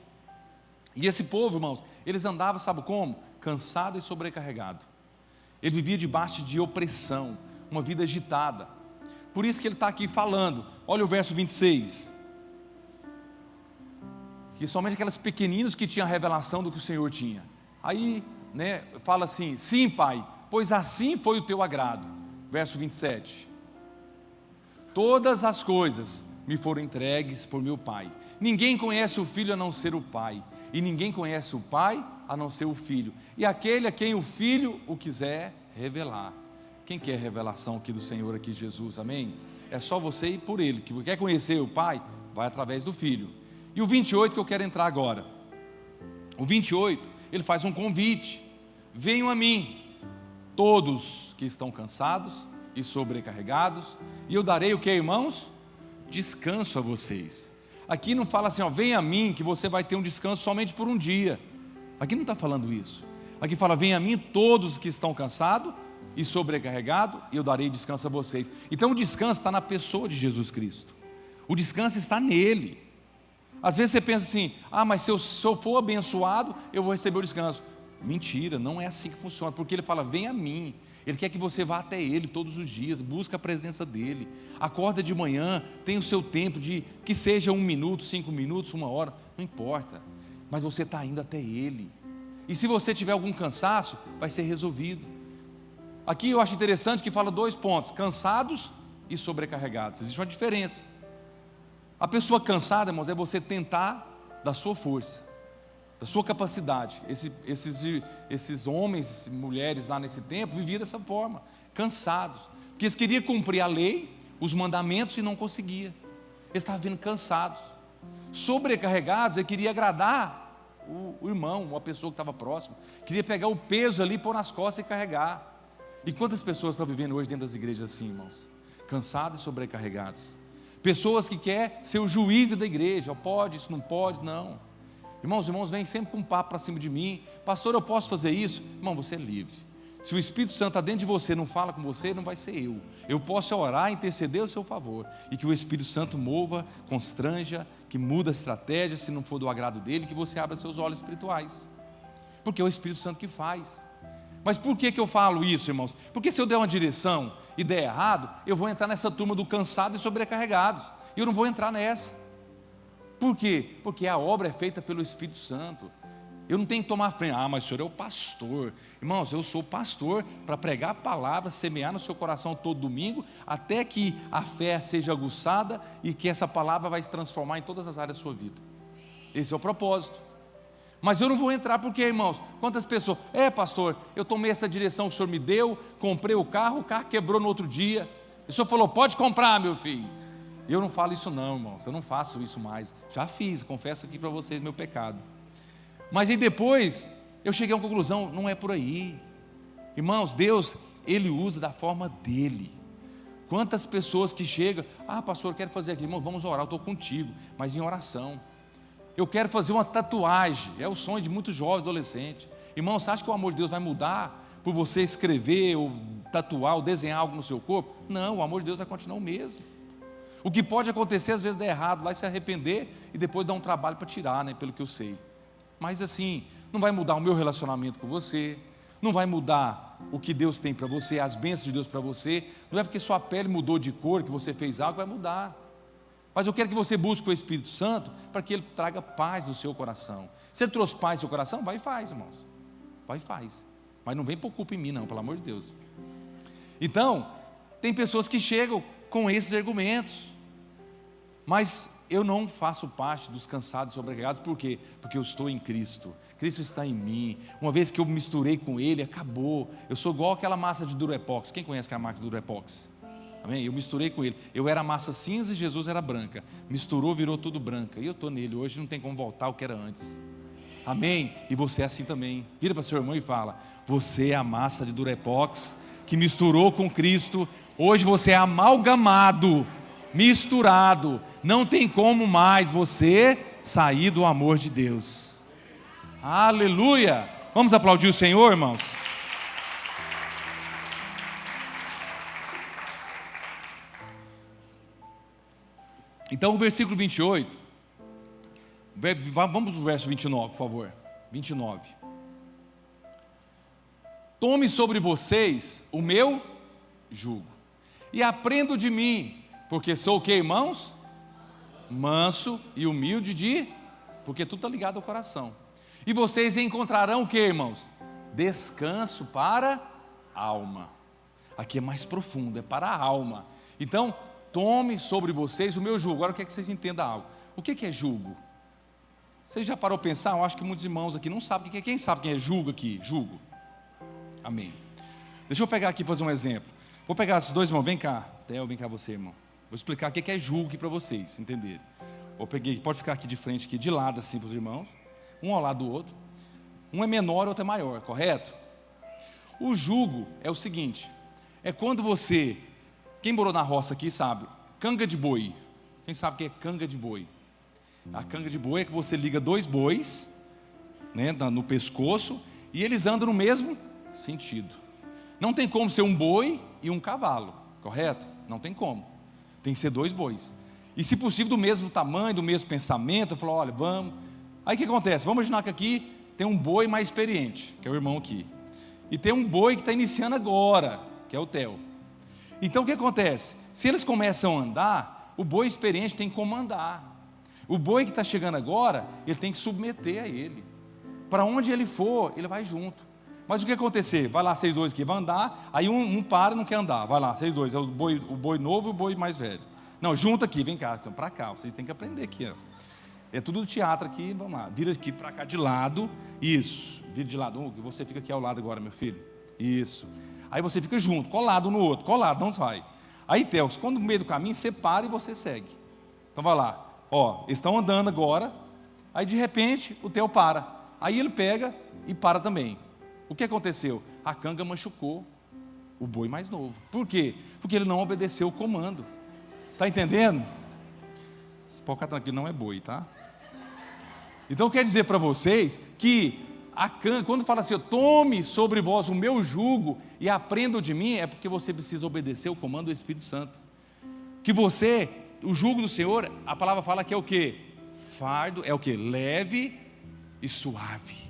E esse povo, irmãos, eles andavam, sabe como? Cansado e sobrecarregado. Ele vivia debaixo de opressão, uma vida agitada. Por isso que ele está aqui falando. Olha o verso 26. Que somente aquelas pequeninos que tinham a revelação do que o Senhor tinha. Aí, né, fala assim: sim, Pai, pois assim foi o teu agrado. Verso 27. Todas as coisas me foram entregues por meu Pai. Ninguém conhece o Filho a não ser o Pai, e ninguém conhece o Pai a não ser o Filho, e aquele a quem o Filho o quiser revelar. Quem quer revelação aqui do Senhor aqui, Jesus, amém? É só você ir por Ele, que quer conhecer o Pai, vai através do Filho. E o 28 que eu quero entrar agora, o 28, ele faz um convite: venham a mim, todos que estão cansados e sobrecarregados, e eu darei o que, irmãos? Descanso a vocês. Aqui não fala assim, ó, venha a mim, que você vai ter um descanso somente por um dia. Aqui não está falando isso. Aqui fala: venha a mim todos que estão cansados e sobrecarregados, e eu darei descanso a vocês. Então o descanso está na pessoa de Jesus Cristo. O descanso está nele. Às vezes você pensa assim: mas se eu for abençoado, eu vou receber o descanso. Mentira, não é assim que funciona, porque ele fala: vem a mim. Ele quer que você vá até ele todos os dias, busca a presença dele, acorda de manhã, tem o seu tempo de, que seja 1 minuto, 5 minutos, 1 hora, não importa, mas você está indo até ele. E se você tiver algum cansaço, vai ser resolvido. Aqui eu acho interessante que fala 2 pontos: cansados e sobrecarregados. Existe uma diferença. A pessoa cansada, irmãos, é você tentar da sua força, da sua capacidade. Esses homens e mulheres lá nesse tempo viviam dessa forma, cansados, porque eles queriam cumprir a lei, os mandamentos, e não conseguiam. Eles estavam vindo cansados. Sobrecarregados, ele queria agradar o irmão, a pessoa que estava próxima, queria pegar o peso ali, pôr nas costas e carregar. E quantas pessoas estão vivendo hoje dentro das igrejas assim, irmãos? Cansados e sobrecarregados. Pessoas que querem ser o juiz da igreja: pode, isso não pode, não. Irmãos, vêm sempre com um papo para cima de mim: pastor, eu posso fazer isso? Irmão, você é livre. Se o Espírito Santo está dentro de você, não fala com você, não vai ser eu. Eu posso orar, interceder ao seu favor, e que o Espírito Santo mova, constranja, que muda a estratégia, se não for do agrado dele, que você abra seus olhos espirituais, porque é o Espírito Santo que faz. Mas por que eu falo isso, irmãos? Porque se eu der uma direção e der errado, eu vou entrar nessa turma do cansado e sobrecarregados, e eu não vou entrar nessa. Por quê? Porque a obra é feita pelo Espírito Santo. Eu não tenho que tomar frente: mas o senhor é o pastor. Irmãos, eu sou pastor para pregar a palavra, semear no seu coração todo domingo, até que a fé seja aguçada e que essa palavra vai se transformar em todas as áreas da sua vida. Esse é o propósito. Mas eu não vou entrar porque, irmãos, quantas pessoas: pastor, eu tomei essa direção que o senhor me deu, comprei o carro quebrou no outro dia, o senhor falou: pode comprar, meu filho. Eu não falo isso não, irmãos, eu não faço isso mais. Já fiz, confesso aqui para vocês meu pecado. Mas aí depois eu cheguei a uma conclusão: não é por aí. Irmãos, Deus, Ele usa da forma dEle. Quantas pessoas que chegam: pastor, eu quero fazer aquilo. Irmãos, vamos orar, eu estou contigo, mas em oração. Eu quero fazer uma tatuagem, é o sonho de muitos jovens, adolescentes. Irmãos, você acha que o amor de Deus vai mudar por você escrever, ou tatuar, ou desenhar algo no seu corpo? Não, o amor de Deus vai continuar o mesmo. O que pode acontecer, às vezes, dar errado lá e se arrepender, e depois dar um trabalho para tirar, pelo que eu sei. Mas assim, não vai mudar o meu relacionamento com você, não vai mudar o que Deus tem para você, as bênçãos de Deus para você. Não é porque sua pele mudou de cor, que você fez algo, vai mudar. Mas eu quero que você busque o Espírito Santo para que Ele traga paz no seu coração. Se Ele trouxe paz no seu coração, vai e faz, irmãos. Vai e faz. Mas não vem por culpa em mim não, pelo amor de Deus. Então, tem pessoas que chegam com esses argumentos. Mas eu não faço parte dos cansados e sobrecarregados. Por quê? Porque eu estou em Cristo. Cristo está em mim. Uma vez que eu misturei com Ele, acabou. Eu sou igual aquela massa de Durepox. Quem conhece aquela massa de Durepox? Amém? Eu misturei com Ele. Eu era massa cinza e Jesus era branca. Misturou, virou tudo branca. E eu estou nele. Hoje não tem como voltar ao que era antes. Amém? E você é assim também. Vira para seu irmão e fala: você é a massa de Durepox que misturou com Cristo. Hoje você é amalgamado, misturado. Não tem como mais você sair do amor de Deus. Aleluia! Vamos aplaudir o Senhor, irmãos? Então o versículo 28, vamos no verso 29, por favor. 29. Tome sobre vocês o meu jugo e aprendam de mim, porque sou o que, irmãos? Manso e humilde porque tudo está ligado ao coração. E vocês encontrarão o que, irmãos? Descanso para a alma. Aqui é mais profundo, é para a alma. Então, tome sobre vocês o meu jugo. Agora eu quero que vocês entendam algo. O que é jugo? Você já parou a pensar? Eu acho que muitos irmãos aqui não sabem o que é. Quem sabe quem é jugo aqui? Jugo. Amém. Deixa eu pegar aqui e fazer um exemplo. Vou pegar esses dois irmãos. Vem cá. Theo, vem cá você, irmão. Vou explicar o que é jugo aqui para vocês entenderem. Eu peguei, pode ficar aqui de frente, aqui de lado assim para os irmãos. Um ao lado do outro. Um é menor, o outro é maior, correto? O jugo é o seguinte. É quando você... Quem morou na roça aqui sabe, canga de boi. Quem sabe o que é canga de boi? A canga de boi é que você liga dois bois né, no pescoço, e eles andam no mesmo sentido. Não tem como ser um boi e um cavalo, correto? Não tem como. Tem que ser 2 bois. E se possível do mesmo tamanho, do mesmo pensamento. Eu falo, olha, vamos. Aí o que acontece? Vamos imaginar que aqui tem um boi mais experiente, que é o irmão aqui. E tem um boi que está iniciando agora, que é o Theo. Então o que acontece? Se eles começam a andar, o boi experiente tem que comandar. O boi que está chegando agora, ele tem que submeter a ele. Para onde ele for, ele vai junto. Mas o que acontecer? Vai lá, vocês dois aqui, vai andar, aí um para e não quer andar. Vai lá, vocês dois, é o boi novo e o boi mais velho. Não, junta aqui, vem cá, para cá, vocês têm que aprender aqui. Ó. É tudo do teatro aqui, vamos lá. Vira aqui para cá de lado, isso. Vira de lado, você fica aqui ao lado agora, meu filho. Isso. Aí você fica junto, colado no outro, colado, não vai. Aí, Theo, quando no meio do caminho, você para e você segue. Então vai lá, ó, eles estão andando agora, aí de repente o Theo para. Aí ele pega e para também. O que aconteceu? A canga machucou o boi mais novo. Por quê? Porque ele não obedeceu o comando. Está entendendo? Esse pode ficar tranquilo, não é boi, tá? Então quer dizer para vocês que a canga, quando fala assim, tome sobre vós o meu jugo e aprenda de mim, é porque você precisa obedecer o comando do Espírito Santo. Que você, o jugo do Senhor, a palavra fala que é o quê? Fardo, é o quê? Leve e suave.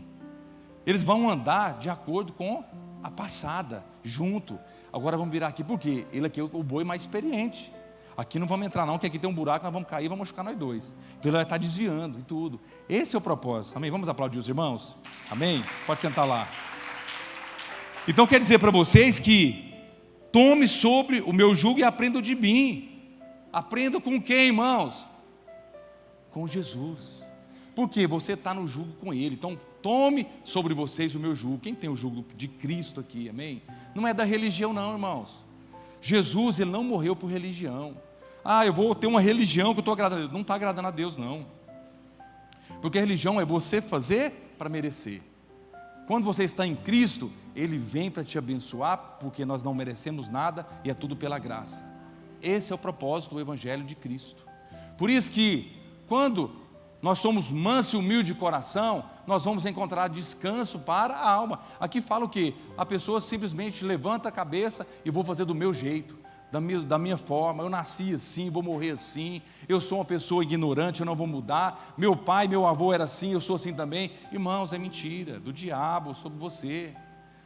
Eles vão andar de acordo com a passada, junto. Agora vamos virar aqui, por quê? Ele aqui é o boi mais experiente. Aqui não vamos entrar não, que aqui tem um buraco, nós vamos cair, vamos machucar nós dois. Então ele vai estar desviando e tudo. Esse é o propósito, amém? Vamos aplaudir os irmãos? Amém? Pode sentar lá. Então quer dizer para vocês que tome sobre o meu jugo e aprenda de mim. Aprenda com quem, irmãos? Com Jesus. Porque você está no jugo com Ele. Então tome sobre vocês o meu jugo. Quem tem o jugo de Cristo aqui, amém? Não é da religião não, irmãos. Jesus, Ele não morreu por religião. Eu vou ter uma religião que eu estou agradando a Deus. Não está agradando a Deus não. Porque a religião é você fazer para merecer. Quando você está em Cristo, Ele vem para te abençoar, porque nós não merecemos nada e é tudo pela graça. Esse é o propósito do Evangelho de Cristo. Por isso que, quando nós somos manso e humilde de coração, nós vamos encontrar descanso para a alma. Aqui fala o quê? A pessoa simplesmente levanta a cabeça e vou fazer do meu jeito, da minha forma. Eu nasci assim, vou morrer assim. Eu sou uma pessoa ignorante, eu não vou mudar. Meu pai, meu avô era assim, eu sou assim também. Irmãos, é mentira do diabo sobre você.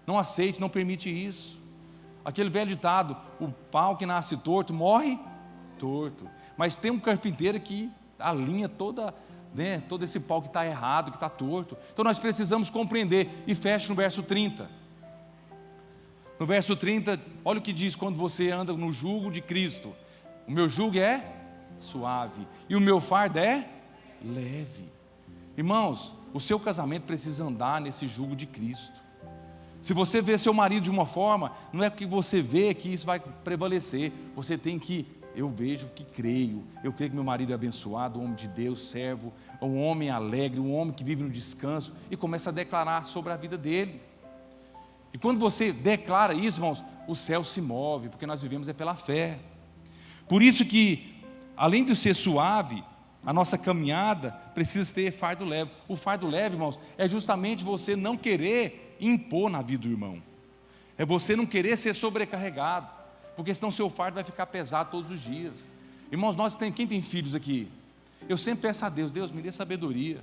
Não aceite, não permite isso. Aquele velho ditado, o pau que nasce torto, morre torto. Mas tem um carpinteiro que alinha toda, né, todo esse pau que está errado, que está torto. Então nós precisamos compreender. E fecha no verso 30. No verso 30, olha o que diz quando você anda no jugo de Cristo. O meu jugo é suave e o meu fardo é leve. Irmãos, o seu casamento precisa andar nesse jugo de Cristo. Se você vê seu marido de uma forma, não é porque você vê que isso vai prevalecer. Você tem que, eu vejo que creio. Eu creio que meu marido é abençoado, um homem de Deus, servo, um homem alegre, um homem que vive no descanso, e começa a declarar sobre a vida dele. E quando você declara isso, irmãos, o céu se move, porque nós vivemos pela fé. Por isso que, além de ser suave, a nossa caminhada precisa ter fardo leve. O fardo leve, irmãos, é justamente você não querer impor na vida do irmão. É você não querer ser sobrecarregado, porque senão seu fardo vai ficar pesado todos os dias. Irmãos, quem tem filhos aqui? Eu sempre peço a Deus, Deus me dê sabedoria.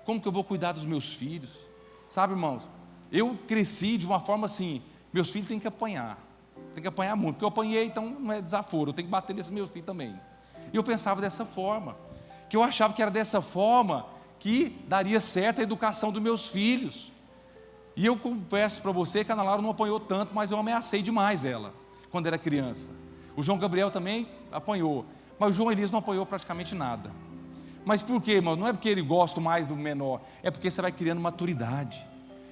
Como que eu vou cuidar dos meus filhos? Sabe, irmãos, eu cresci de uma forma assim, meus filhos têm que apanhar muito, porque eu apanhei, então não é desaforo, eu tenho que bater nesses meus filhos também. E eu pensava dessa forma, que eu achava que era dessa forma que daria certo a educação dos meus filhos. E eu confesso para você que a Ana Laura não apanhou tanto, mas eu ameacei demais ela, quando era criança. O João Gabriel também apanhou, mas o João Elias não apanhou praticamente nada. Mas por quê, irmão? Não é porque ele gosta mais do menor, é porque você vai criando maturidade.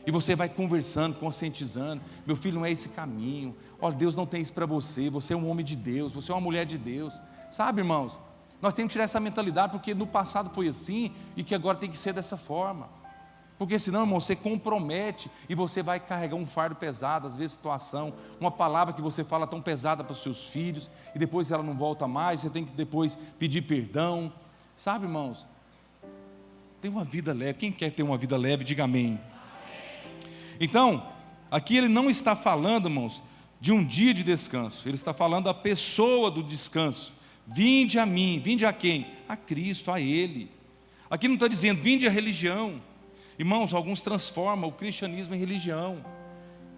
E você vai conversando, conscientizando. Meu filho, não é esse caminho. Olha, Deus não tem isso para você. Você é um homem de Deus, você é uma mulher de Deus. Sabe, irmãos, nós temos que tirar essa mentalidade, porque no passado foi assim, e que agora tem que ser dessa forma. Porque senão, irmão, você compromete, e você vai carregar um fardo pesado, às vezes situação, uma palavra que você fala tão pesada para os seus filhos, e depois ela não volta mais, você tem que depois pedir perdão. Sabe, irmãos, Tem uma vida leve. Quem quer ter uma vida leve, diga amém. Então, aqui ele não está falando, irmãos, de um dia de descanso. Ele está falando da pessoa do descanso. Vinde a mim. Vinde a quem? A Cristo, a Ele. Aqui não está dizendo, vinde a religião. Irmãos, alguns transformam o cristianismo em religião.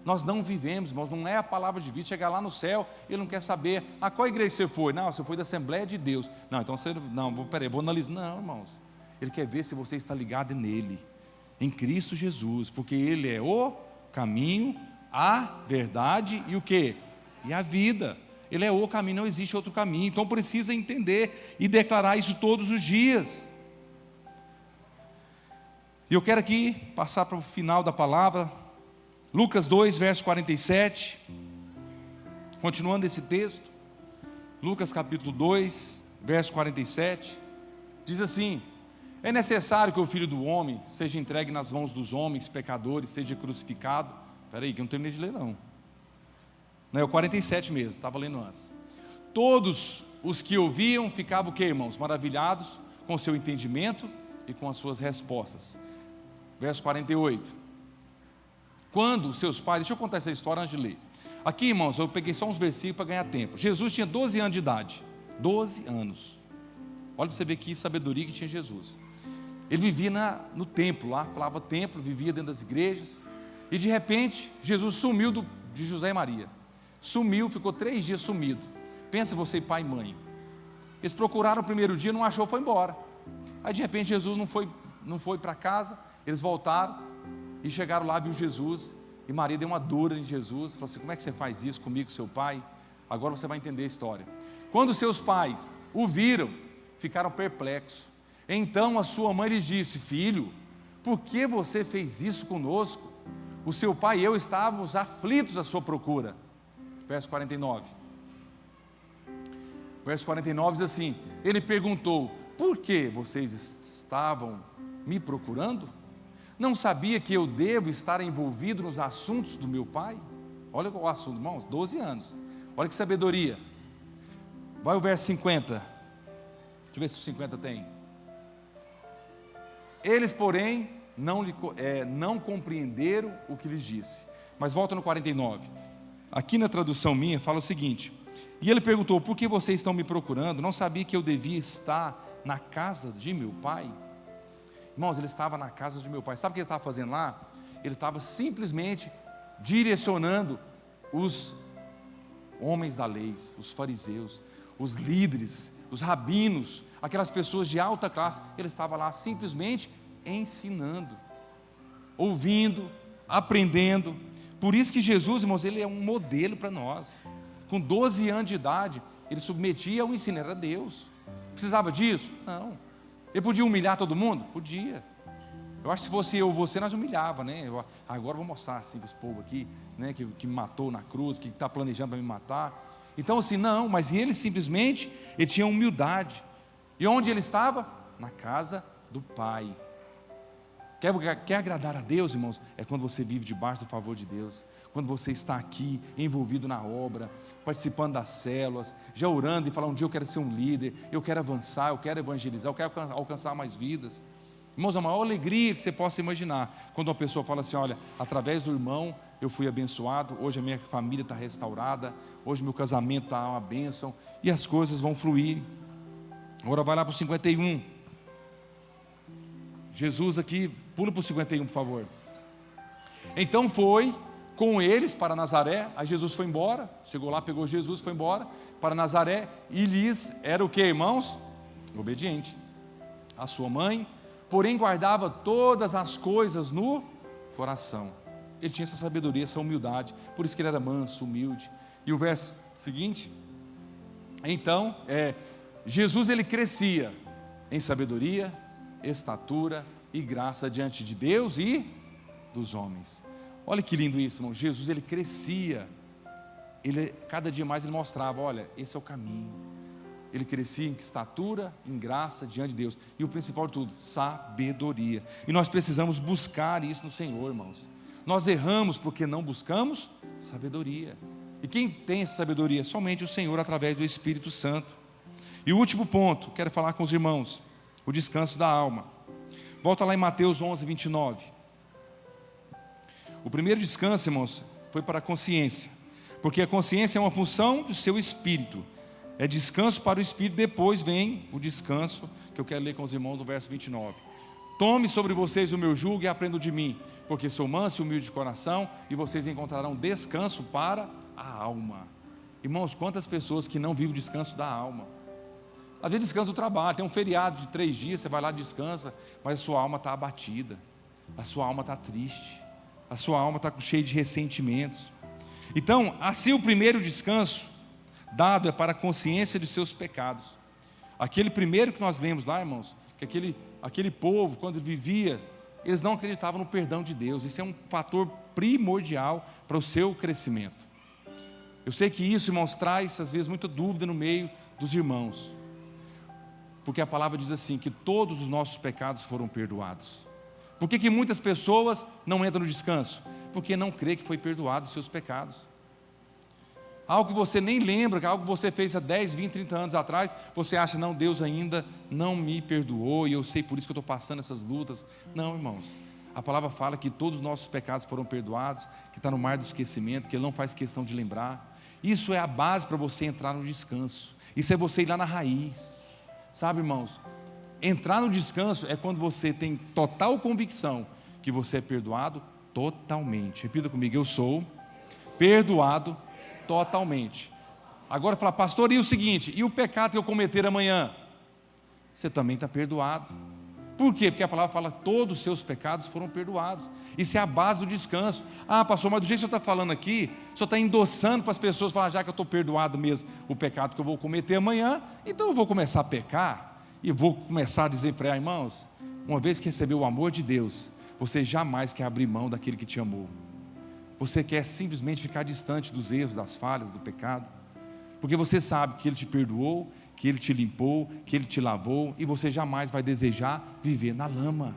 Nós não vivemos, irmãos, não é a palavra de vida. Chegar lá no céu, ele não quer saber, a qual igreja você foi? Não, você foi da Assembleia de Deus. Não, então você, não, peraí, vou analisar. Não, irmãos, ele quer ver se você está ligado nele, em Cristo Jesus, porque ele é o caminho, a verdade e o quê? E a vida. Ele é o caminho, não existe outro caminho. Então precisa entender e declarar isso todos os dias. E eu quero aqui passar para o final da palavra, Lucas 2, verso 47, continuando esse texto, Lucas capítulo 2, verso 47, diz assim: é necessário que o Filho do Homem seja entregue nas mãos dos homens pecadores, seja crucificado. Espera aí, que eu não terminei de ler não. Não, é o 47 mesmo, estava lendo antes. Todos os que ouviam ficavam o quê, irmãos? Maravilhados com o seu entendimento e com as suas respostas. Verso 48. Quando os seus pais, deixa eu contar essa história antes de ler. Aqui, irmãos, eu peguei só uns versículos para ganhar tempo. Jesus tinha 12 anos de idade. 12 anos. Olha para você ver que sabedoria que tinha Jesus. Ele vivia no templo lá, falava templo, vivia dentro das igrejas. E de repente, Jesus sumiu de José e Maria. Sumiu, ficou 3 dias sumido. Pensa você, pai e mãe. Eles procuraram o primeiro dia, não achou, foi embora. Aí de repente Jesus não foi para casa. Eles voltaram e chegaram lá, viu Jesus. E Maria deu uma dura em Jesus. Falou assim: como é que você faz isso comigo, seu pai? Agora você vai entender a história. Quando seus pais o viram, ficaram perplexos. Então a sua mãe lhes disse: filho, por que você fez isso conosco? O seu pai e eu estávamos aflitos à sua procura. Verso 49. Verso 49 diz assim: ele perguntou: por que vocês estavam me procurando? Não sabia que eu devo estar envolvido nos assuntos do meu pai? Olha o assunto, irmãos, 12 anos. Olha que sabedoria. Vai o verso 50. Deixa eu ver se o 50 tem. Eles, porém, não compreenderam o que lhes disse. Mas volta no 49. Aqui na tradução minha fala o seguinte: e ele perguntou: por que vocês estão me procurando? Não sabia que eu devia estar na casa de meu pai? Irmãos, ele estava na casa de meu pai. Sabe o que ele estava fazendo lá? Ele estava simplesmente direcionando os homens da lei, os fariseus, os líderes, os rabinos, aquelas pessoas de alta classe. Ele estava lá simplesmente ensinando, ouvindo, aprendendo. Por isso que Jesus, irmãos, ele é um modelo para nós. Com 12 anos de idade, ele submetia ao ensino, era Deus. Precisava disso? Não. Ele podia humilhar todo mundo? Podia. Eu acho que se fosse eu ou você, nós humilhava, né? Agora eu vou mostrar assim para os povos aqui, né, que me matou na cruz, que está planejando para me matar. Então assim, não, mas ele simplesmente, ele tinha humildade. E onde ele estava? Na casa do Pai. Quer agradar a Deus, irmãos? É quando você vive debaixo do favor de Deus. Quando você está aqui, envolvido na obra, participando das células, já orando e falando: um dia eu quero ser um líder, eu quero avançar, eu quero evangelizar, eu quero alcançar mais vidas. Irmãos, a maior alegria que você possa imaginar, quando uma pessoa fala assim: olha, através do irmão eu fui abençoado, hoje a minha família está restaurada, hoje meu casamento está uma bênção, e as coisas vão fluir. Agora vai lá para o 51. Jesus aqui, pula para o 51, por favor. Então foi com eles para Nazaré. Aí Jesus foi embora, chegou lá, pegou Jesus, foi embora para Nazaré. E lhes era o que, irmãos? Obediente. A sua mãe, porém, guardava todas as coisas no coração. Ele tinha essa sabedoria, essa humildade. Por isso que ele era manso, humilde. E o verso seguinte: então, Jesus, ele crescia em sabedoria, estatura e graça diante de Deus e dos homens. Olha que lindo isso, irmão. Jesus, ele crescia. Cada dia mais ele mostrava: olha, esse é o caminho. Ele crescia em estatura, em graça diante de Deus. E o principal de tudo, sabedoria. E nós precisamos buscar isso no Senhor, irmãos. Nós erramos porque não buscamos sabedoria. E quem tem essa sabedoria? Somente o Senhor, através do Espírito Santo. E o último ponto, quero falar com os irmãos: o descanso da alma. Volta lá em Mateus 11, 29. O primeiro descanso, irmãos, foi para a consciência, porque a consciência é uma função do seu espírito, é descanso para o espírito. Depois vem o descanso, que eu quero ler com os irmãos do verso 29. Tome sobre vocês o meu jugo e aprendam de mim, porque sou manso e humilde de coração, e vocês encontrarão descanso para a alma. Irmãos, quantas pessoas que não vivem o descanso da alma? Às vezes descansa do trabalho, tem um feriado de 3 dias, você vai lá e descansa, mas a sua alma está abatida, a sua alma está triste, a sua alma está cheia de ressentimentos. Então, assim, o primeiro descanso dado é para a consciência de seus pecados. Aquele primeiro que nós lemos lá, irmãos, que aquele povo, quando vivia, eles não acreditavam no perdão de Deus. Isso é um fator primordial para o seu crescimento. Eu sei que isso, irmãos, traz às vezes muita dúvida no meio dos irmãos, porque a palavra diz assim, que todos os nossos pecados foram perdoados. Por que muitas pessoas não entram no descanso? Porque não crê que foi perdoado os seus pecados. Algo que você nem lembra, algo que você fez há 10, 20, 30 anos atrás, você acha, não, Deus ainda não me perdoou, e eu sei por isso que eu estou passando essas lutas. Não, irmãos, a palavra fala que todos os nossos pecados foram perdoados, que está no mar do esquecimento, que Ele não faz questão de lembrar. Isso é a base para você entrar no descanso. Isso é você ir lá na raiz. Sabe, irmãos, entrar no descanso é quando você tem total convicção que você é perdoado totalmente. Repita comigo, eu sou perdoado totalmente. Agora fala, pastor, e o seguinte, e o pecado que eu cometer amanhã? Você também está perdoado. Por quê? Porque a palavra fala, todos os seus pecados foram perdoados. Isso é a base do descanso. Ah, pastor, mas do jeito que o senhor está falando aqui, o senhor está endossando para as pessoas, falar, já que eu estou perdoado mesmo o pecado que eu vou cometer amanhã, então eu vou começar a pecar, e vou começar a desenfrear. Irmãos, uma vez que recebeu o amor de Deus, você jamais quer abrir mão daquele que te amou. Você quer simplesmente ficar distante dos erros, das falhas, do pecado, porque você sabe que Ele te perdoou, que Ele te limpou, que Ele te lavou, e você jamais vai desejar viver na lama.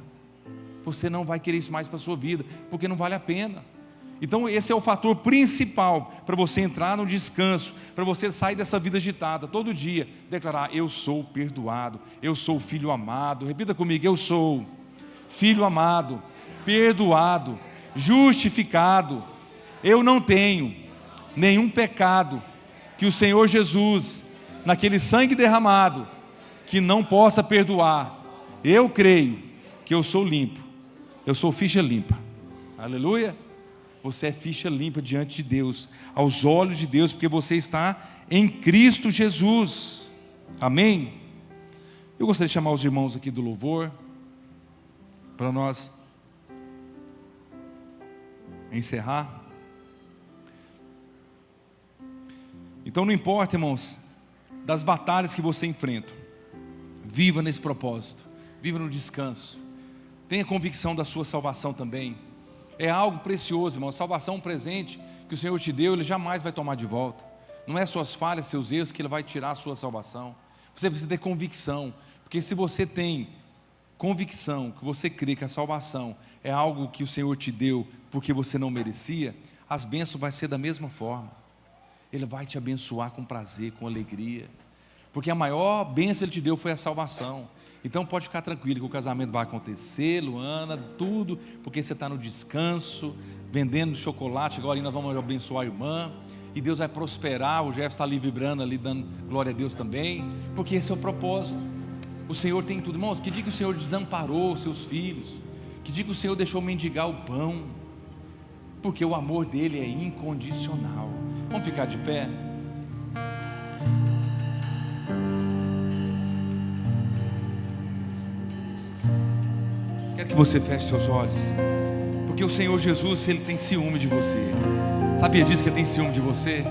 Você não vai querer isso mais para a sua vida, porque não vale a pena. Então esse é o fator principal para você entrar no descanso, para você sair dessa vida agitada, todo dia declarar, eu sou perdoado, eu sou filho amado. Repita comigo, eu sou filho amado, perdoado, justificado. Eu não tenho nenhum pecado que o Senhor Jesus, naquele sangue derramado, que não possa perdoar. Eu creio que eu sou limpo, eu sou ficha limpa. Aleluia. Você é ficha limpa diante de Deus, aos olhos de Deus, porque você está em Cristo Jesus. Amém? Eu gostaria de chamar os irmãos aqui do louvor, para nós encerrar. Então não importa, irmãos, das batalhas que você enfrenta, viva nesse propósito, viva no descanso, tenha convicção da sua salvação também. É algo precioso, irmão. A salvação é um presente que o Senhor te deu, Ele jamais vai tomar de volta. Não é suas falhas, seus erros que Ele vai tirar a sua salvação. Você precisa ter convicção, porque se você tem convicção, que você crê que a salvação é algo que o Senhor te deu porque você não merecia, as bênçãos vão ser da mesma forma. Ele vai te abençoar com prazer, com alegria, porque a maior bênção Ele te deu foi a salvação. Então pode ficar tranquilo que o casamento vai acontecer, Luana, tudo, porque você está no descanso, vendendo chocolate. Agora nós vamos abençoar a irmã, e Deus vai prosperar. O Jefferson está ali vibrando, ali dando glória a Deus também, porque esse é o propósito. O Senhor tem tudo. Irmãos, que dia que o Senhor desamparou os seus filhos, que dia que o Senhor deixou mendigar o pão, porque o amor dele é incondicional. Vamos ficar de pé? Quero que você feche seus olhos, porque o Senhor Jesus, Ele tem ciúme de você. Sabia disso, que Ele tem ciúme de você?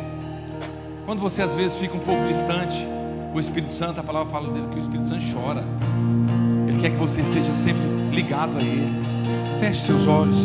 Quando você às vezes fica um pouco distante, o Espírito Santo, a palavra fala dele que o Espírito Santo chora. Ele quer que você esteja sempre ligado a Ele. Feche seus olhos.